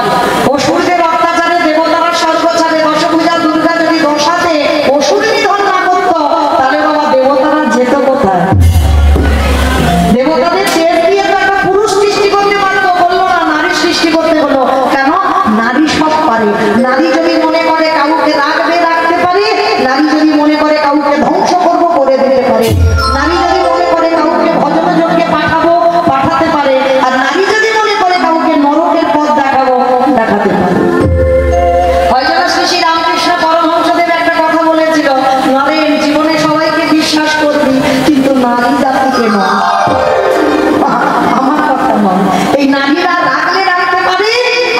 অসুরদের অত্যাচারে দেবতারা স্বর্গ ছাড়ে, দশভুজা দুর্গা যদি দশাতে অসুর নিধন না করতো তাহলে বাবা দেবতারা যেত কোথায়? দেবতাদের তেজ দিয়ে তো একটা পুরুষ সৃষ্টি করতে পারতো, বললো না, নারী সৃষ্টি করতে হলো। কেন? নারী সব পারে। নারী যদি মনে করে কাউকে রাখবে, রাখতে পারে। নারী যদি মনে করে কাউকে ধ্বংস করবো, করে দিতে পারে। নারী যদি মনে করে কাউকে ভজন যজ্ঞে পাঠাবো, পাঠাতে পারে। আর নারী যদি মনে করে কাউকে নরকের পথ দেখাবো, দেখাতে পারে। হয়তো শ্রী শ্রী রামকৃষ্ণ পরমহংসদেব একটা কথা বলেছিল, নরেন জীবনে সবাইকে বিশ্বাস করবি কিন্তু নারী জাতিকে নয়। আমার কথা নয়, এই নারীরা রাখলে রাখতে পারে,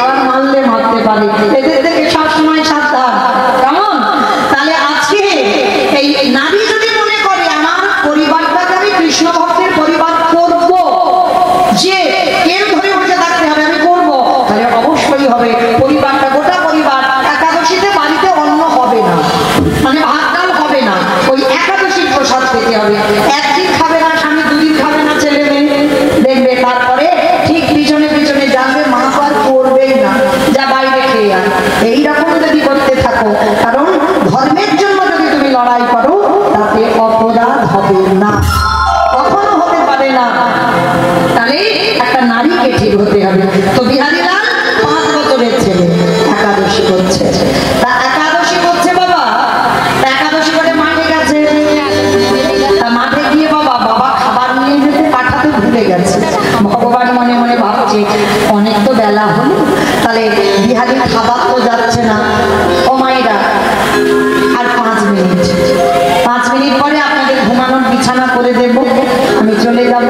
আবার মারলে মারতে পারে, এদের থেকে সবসময় সাবধান। কেমন? তাহলে আজকে এই নারী যদি মনে করে আমার পরিবারটাকে আমি কৃষ্ণ ভক্তের পরিবার করবো, যে কেউ ধরে বসে থাকতে হবে, আমি করবো, তাহলে অবশ্যই হবে পরিবারটা, গোটা পরিবার। একাদশীতে বাড়িতে অন্ন হবে না, মানে ভাত ডাল হবে না, ওই একাদশীর প্রসাদ পেতে হবে। একদিন খাবে না স্বামী, দুদিন খাবে না ছেলে মেয়ে, দেখবে তারপরে ঠিক পিছনে পিছনে জানবে মা তো আর করবেই না, যা বাইরে খেয়ে আন। এইরকম যদি করতে থাকো, কারণ ধর্মের জন্য যদি তুমি লড়াই করো তাতে অপরাধ হবে না, কখনো হতে পারে না। তাহলে একটা নারীকে ঠিক হতে হবে। তো বিহারীলাল 5 বছরের ছেলে একাদশী করছে, তা একাদশী করছে বাবা, একাদশী করে মাঠে গেছে। তা মাঠে গিয়ে বাবা খাবার নিয়ে যেতে পাঠাতে ভুলে গেছে। ভগবান মনে মনে ভাবছে অনেক তো বেলা হলো, তাহলে বিহারী খাবার তো যাচ্ছে না, ও মায়েরা আর 5 মিনিট, 5 মিনিট পরে আপনাদের ঘুমানোর বিছানা করে দেব, আমি চলে যাব।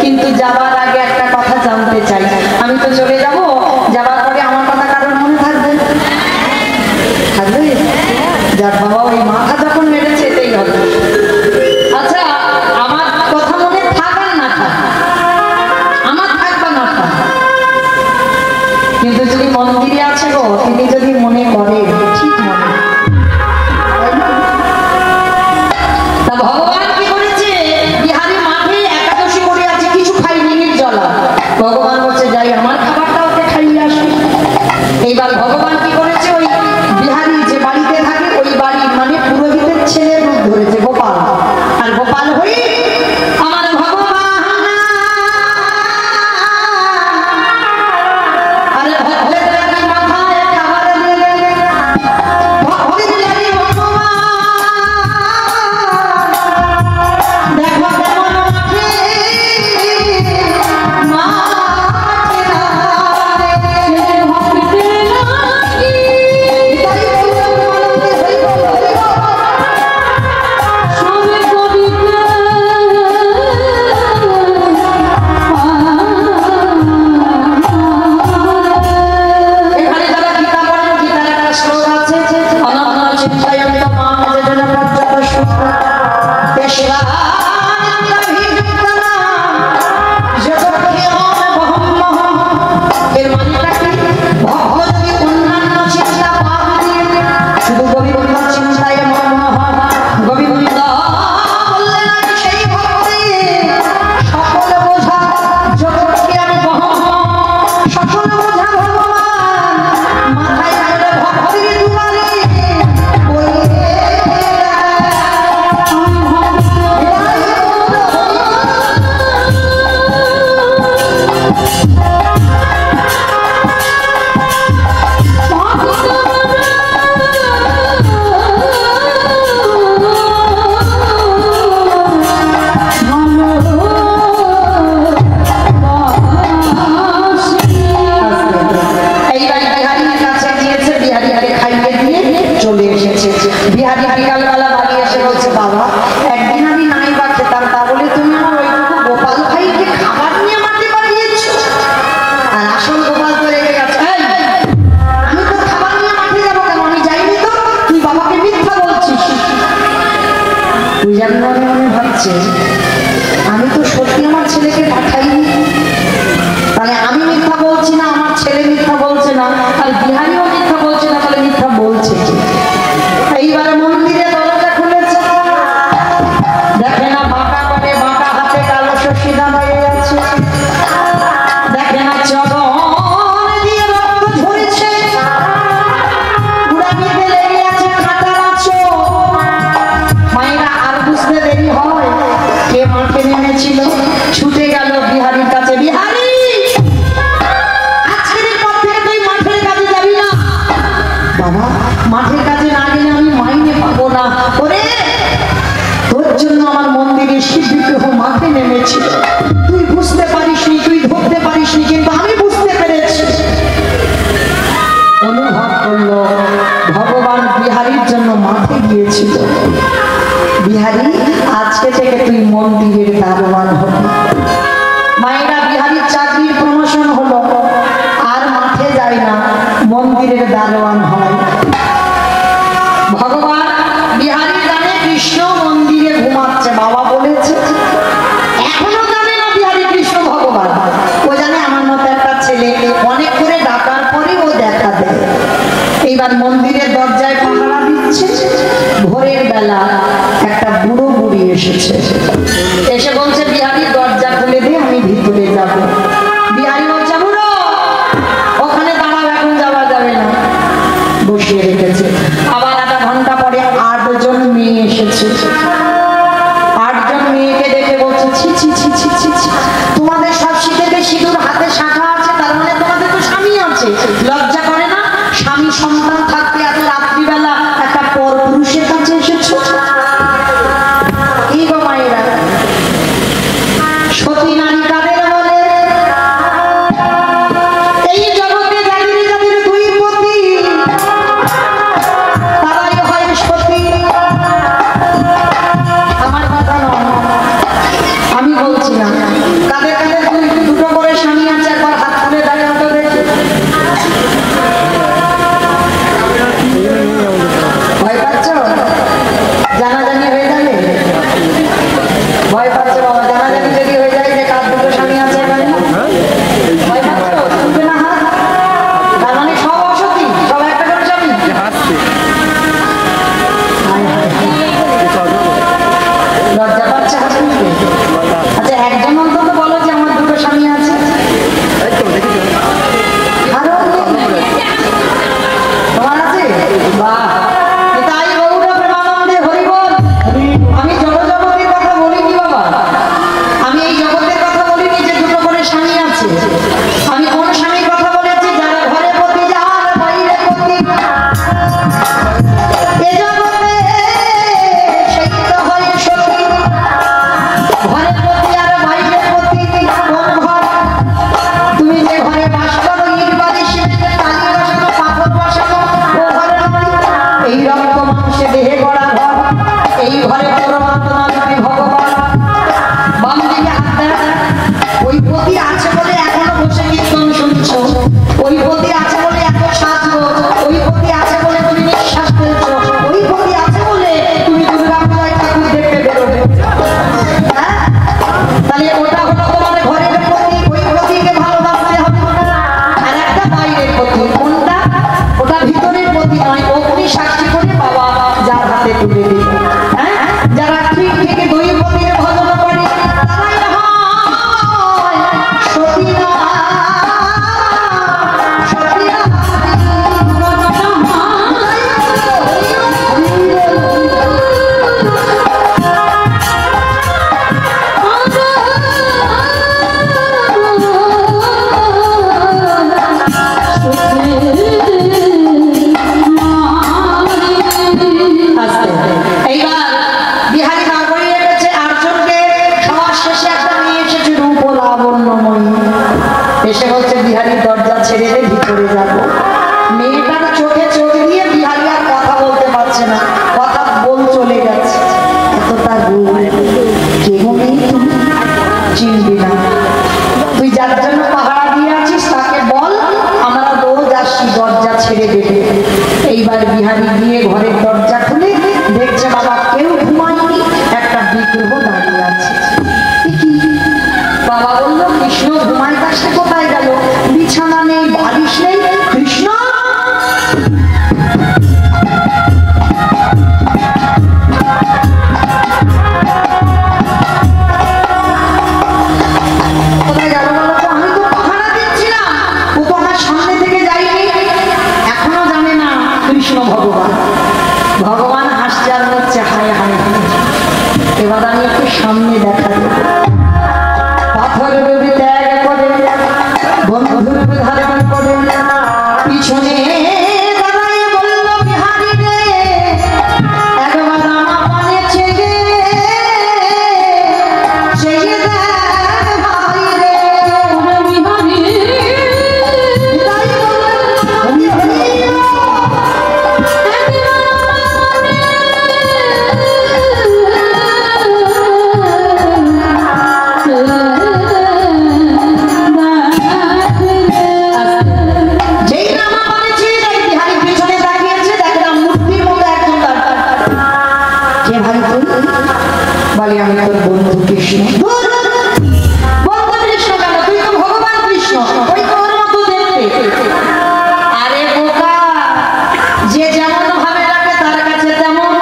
কিন্তু যাবার আগে একটা কথা জানতে চাই, আমি তো চলে যাব, যাবার পরে আমার কথা কারোর মনে থাকবে? থাকবে? যাক বাবা, ওই মাথা যখন মেরেছে এটাই হবে। আচ্ছা, আমার কথা মনে থাক আর না থাক, আমার থাক বা না থাক, কিন্তু যদি মন্দিরে আছে গো, তিনি যদি মনে করে ঠিক মনে। তা ভগবান কি করেছে? বিহারী মাঠে একাদশী করে আছে, কিছু খাইনি, নির্জলা। ভগবান বলছে যাই আমার খাবারটা ওকে খাইয়ে আসি। এইবার ভগবান কি করেছে? ওই বিহারী যে বাড়িতে থাকে ওই বাড়ির মানে পুরোহিতের ছেলের রূপ ধরেছে, গোপাল। আর গোপাল হই আমার ভগবান, আরে ভক্তের মাথায় খাবার দিয়ে ভক্তি দিলে ভগবান। দেখো কেমন মাঠে মাঠে বলছি না, আমার ছেলে মিথ্যা বলছে না, আর বিহারিও মিথ্যা বলছে না, তাহলে মিথ্যা বলছে। এইবারে মন্দিরে দরজা খুলেছে, দেখে না বাঁকা করে বাঁকা হাতে কালো শশী দাঁড়িয়ে আছে, দেখে না চরণ দিয়ে রক্ত ঝরেছে, গুড়ামিতে লেগে আছে কাঁটা আছো। মায়েরা আর বুঝতে দেরি হয়, কে মাঠে নেমেছিল, ছুটে গেল বিহারীর কাছে। বিহারী, আজকের পর থেকে তুই মাঠের কাজে যাবি না। বাবা, মাঠের কাজে না গেলে আমি মাইনে পাবো না। ওরে, তোর জন্য আমার মন্দিরে শিব বিগ্রহ মাঠে নেমেছিল, তুই বুঝতে পারিসনি, তুই ধরতে পারিসনি, কিন্তু আমি বুঝতে পেরেছি। অনুভব করলো ভগবান বিহারীর জন্য মাঠে গিয়েছিল। বিহারী, আজকে থেকে তুই মন্দিরের দারোয়ান হবি। মায়েরা, বিহারীর চাকরির প্রমোশন হলো, আর মাঠে যায় না, মন্দিরের দারোয়ান হয়। ভগবান বিহারী জানে কৃষ্ণ মন্দিরে ঘুমাচ্ছে, বাবা বলেছে। এখনো জানে না বিহারী কৃষ্ণ ভগবান, ও জানে আমার মতো একটা ছেলে অনেক করে ডাকার পরে ও দেখা দেয়। এইবার মন্দিরের দরজায় পাহারা দিচ্ছে, ভোরের বেলা একটা বুড়ো বুড়ি এসেছে, এসে বলছে বিহারী দরজা খুলে দে, আমি ভিতরে যাব। বিহারী বলছে, বুড়ো ওখানে দাঁড়াও, এখন যাওয়া যাবে না, বসিয়ে রেখেছে। আবার আধা ঘন্টা পরে 8 জন মেয়ে এসেছে, 8 জন মেয়েকে দেখে বলছে, ছি ছি ছি ছি ছি ছি, তোমাদের সব শীতেতে সিঁদুর হাতে শাখা আছে, তার মানে তোমাদের তো স্বামী আছে, লজ্জা করে না? স্বামী সন্তান থাকতে এত রাত্রিবেলা একটা পর পুরুষের কাছে এসেছো। এই গো মায়েরা, সতী নারী কাদের বলে? এই জগতে যাদের যাদের দুই পতি, তারাই হয় সতী। আমার কথা নয়, আমি বলছি না। কাদের কাদের দুটো করে স্বামী আছে, একবার হাত তুলে দাঁড়িয়ে তো দেখি। ভয় পাচ্ছ? জানাজানি হয়ে যাবে? ভয় পাচ্ছ বাবা? জানাজানি যদি হয়ে যায় যে কার দুটো স্বামী আছে এখানে, ভয় পাচ্ছ? তুলবে না হাত? তার মানে সব অসতী, সব একটা করে স্বামী। লজ্জা পাচ্ছে হাত তুলতে? আচ্ছা, একজন অন্তত বলো যে আমার দুটো স্বামী আছে। আরো তোমার আছে? বাহ, তাই গৌর প্রেমানন্দে হরি বল। আমি জগতের কথা বলিনি বাবা, আমি এই জগতের কথা বলিনি যে দুটো করে স্বামী আছে। আমি কোন স্বামীর কথা বলেছি? যারা ঘরে পতি, যার বাইরে পতি। এ জগতে সেই তো হয় সতী, ঘরে পতি আর বাইরে পতি। কোন ঘর? তুমি যে ঘরে বাস করো, ইট বাড়ি সিমেন্টে টালি বসানো, পাথর বসানো, ও ঘরে নয়। এই রক্ত মাংসে দেহে গড়া ঘর, এই ঘরে পরমাত্মা তুমি ভগবান। বাম দিকে হাত দেয়। ওই পতি আছে বলে এখনো বসে কীর্তন শুনছো, ওই পতি আছে বলে এত সাজো, ওই পতি আছে বলে তুমি নিঃশ্বাস ফেলছো, ওই পতি আছে বলে তুমি দুর্গা পূজায় ঠাকুর দেখতে বেরোবে। হ্যাঁ, তাহলে ওটা হলো তোমার ঘরের পতি, ওই পতিকে ভালোবাসতে হবে। আর একটা বাইরের পতি, কোনটা? ওটা ভিতরের পতি নয়, অগ্নি সাক্ষী করে বাবা যার হাতে তুলে দিল। হ্যাঁ, যারা ঠিক থেকে দুই পতির ভজন করে তারাই হয় সতী না। সতী না। এইবার বিহারী বাবুই রেখেছে 8 জনকে। সবার শেষে একটা নিয়ে এসেছে রূপ ও লাবণ্যময়ী, এসে বলছে বিহারীর দরজা ছেড়ে দে, ভিতরে যাবো। মেয়েটার চোখে চোখ দিয়ে বিহারী আর কথা বলতে পারছে না, কথা বল চলে গেছে। এতটা গুণ কে গো মেয়ে, তুমি চিনবি না? তুই যার জন্য পাহারা দিয়ে আছিস তাকে বল, আমরা রোজ আসছি, দরজা ছেড়ে দেবে। এইবার বিহারী গিয়ে ঘরের দরজা খুলে দেখছে বাবা কেউ ঘুমায়নি, একটা বিগ্রহ দাঁড়িয়ে আছে। বাবা বলল, কৃষ্ণ ঘুমায়, তা সে কোথায় গেল? বিছানা ভগবান। ভগবান হাসছে আর হচ্ছে হায় হায় হায়। এবার আমি একটু সামনে দেখা দেব। পাথর রূপে ত্যাগ করে বন্ধুর রূপে ধারণ করে পিছনে দাঁড়ায় বলল বিহারী রে একবার আমার পানে চেয়ে চেয়ে দেখ ভাই রে বিহারী তাই বলল যেই নামা বলেছি বিহারী পিছনে তাকিয়েছে দেখলাম মূর্তির মতো একজন দাঁড়ায়। কে ভাই তুই? বলে আমি তোর বন্ধু কৃষ্ণ। বন্ধু কৃষ্ণ কেন? তুই তো ভগবান কৃষ্ণ, ওই তোর মতো দেখতে। আরে বোকা, যে যেমন ভাবে ডাকে তার কাছে তেমন।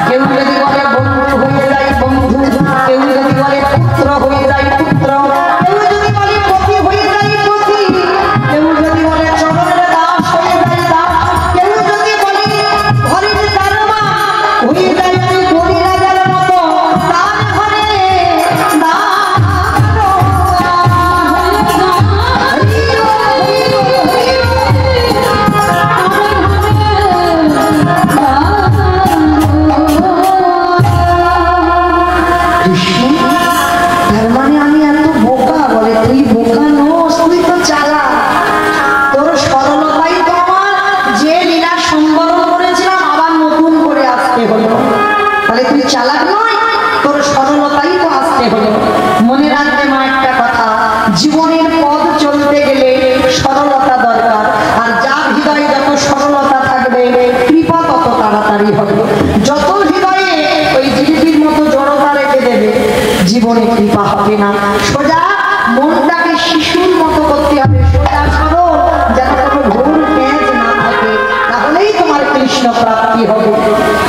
কেউ যদি বলে বন্ধু হয়ে যায় বন্ধু, কেউ যদি বলে পুত্র হয়ে যায় পুত্র, কেউ যদি বলে পতি হয়ে যায় পতি, কেউ যদি বলে চরণের দাস হয়ে যায় দাস, কেউ যদি বলে ঘরের দারোগা হয়ে যায় তুই গরি রাজার মতো তার ঘরে কৃষ্ণ। তার মানে আমি এত বোকা? বলে তুই বোকা নোস, তুই তো চালাক। তোর সরলতাই তো আমার যে লীলা সম্বরণ করেছিলাম আবার নতুন করে আসতে হলো। তাহলে তুই চালাক নয়, তোর সরলতাই তো আসতে হলো। মনে রাখবে মা একটা কথা, জীবনের পথ চলতে গেলে সরলতা দরকার। আর যার হৃদয়ে যত সরলতা থাকবে কৃপা তত তাড়াতাড়ি হবে। যত হৃদয়ে ওই জিলিপির মতো জড়তা রেখে দেবে জীবনে কৃপা হবে না। সোজা মনটাকে শিশুর মতো করতে হবে, সোজা সরল, যেন কোনো ভুল পেঁচ না থাকে, তাহলেই তোমার কৃষ্ণ প্রাপ্তি হবে।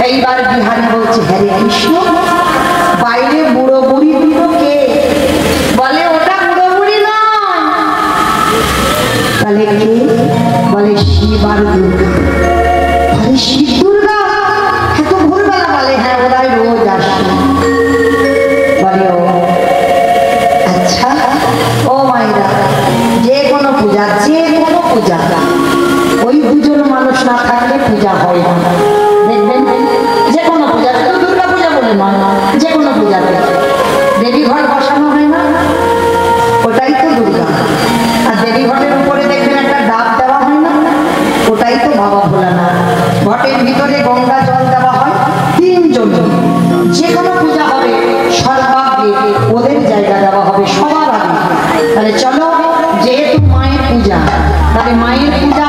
এইবার বিহারী বলছে হ্যাঁ কৃষ্ণ, বাইরে বুড়ো বুড়ি দুটো কে? বলে ওটা বুড়ো বুড়ি নয়। তাহলে কে? বলে শিব আর দুর্গা। বলে শিব দুর্গা? এত ভোরবেলা? বলে হ্যাঁ ওরাই রোজ আসে। বলে ও আচ্ছা। ও মায়েরা, যে কোনো পূজা ওই পুজোর মানুষ না থাকলে পূজা হয় না। দেখবেন যে কোনো পূজা, শুধু দুর্গা পূজা বলে নয়, যে কোনো পূজাতে দেবী ঘর বসানো হয় না, ওটাই তো দুর্গা। আর দেবী ঘটের উপরে দেখবেন একটা ডাব দেওয়া হয় না, ওটাই তো বাবা ভোলানাথ। ঘটের ভিতরে গঙ্গা জল দেওয়া হয় তিনজন। যে কোনো পূজা হবে সর্বাগ্রে ওদের জায়গা দেওয়া হবে সবার আগে। তাহলে চলো, যেহেতু মায়ের পূজা, তাহলে মায়ের পূজা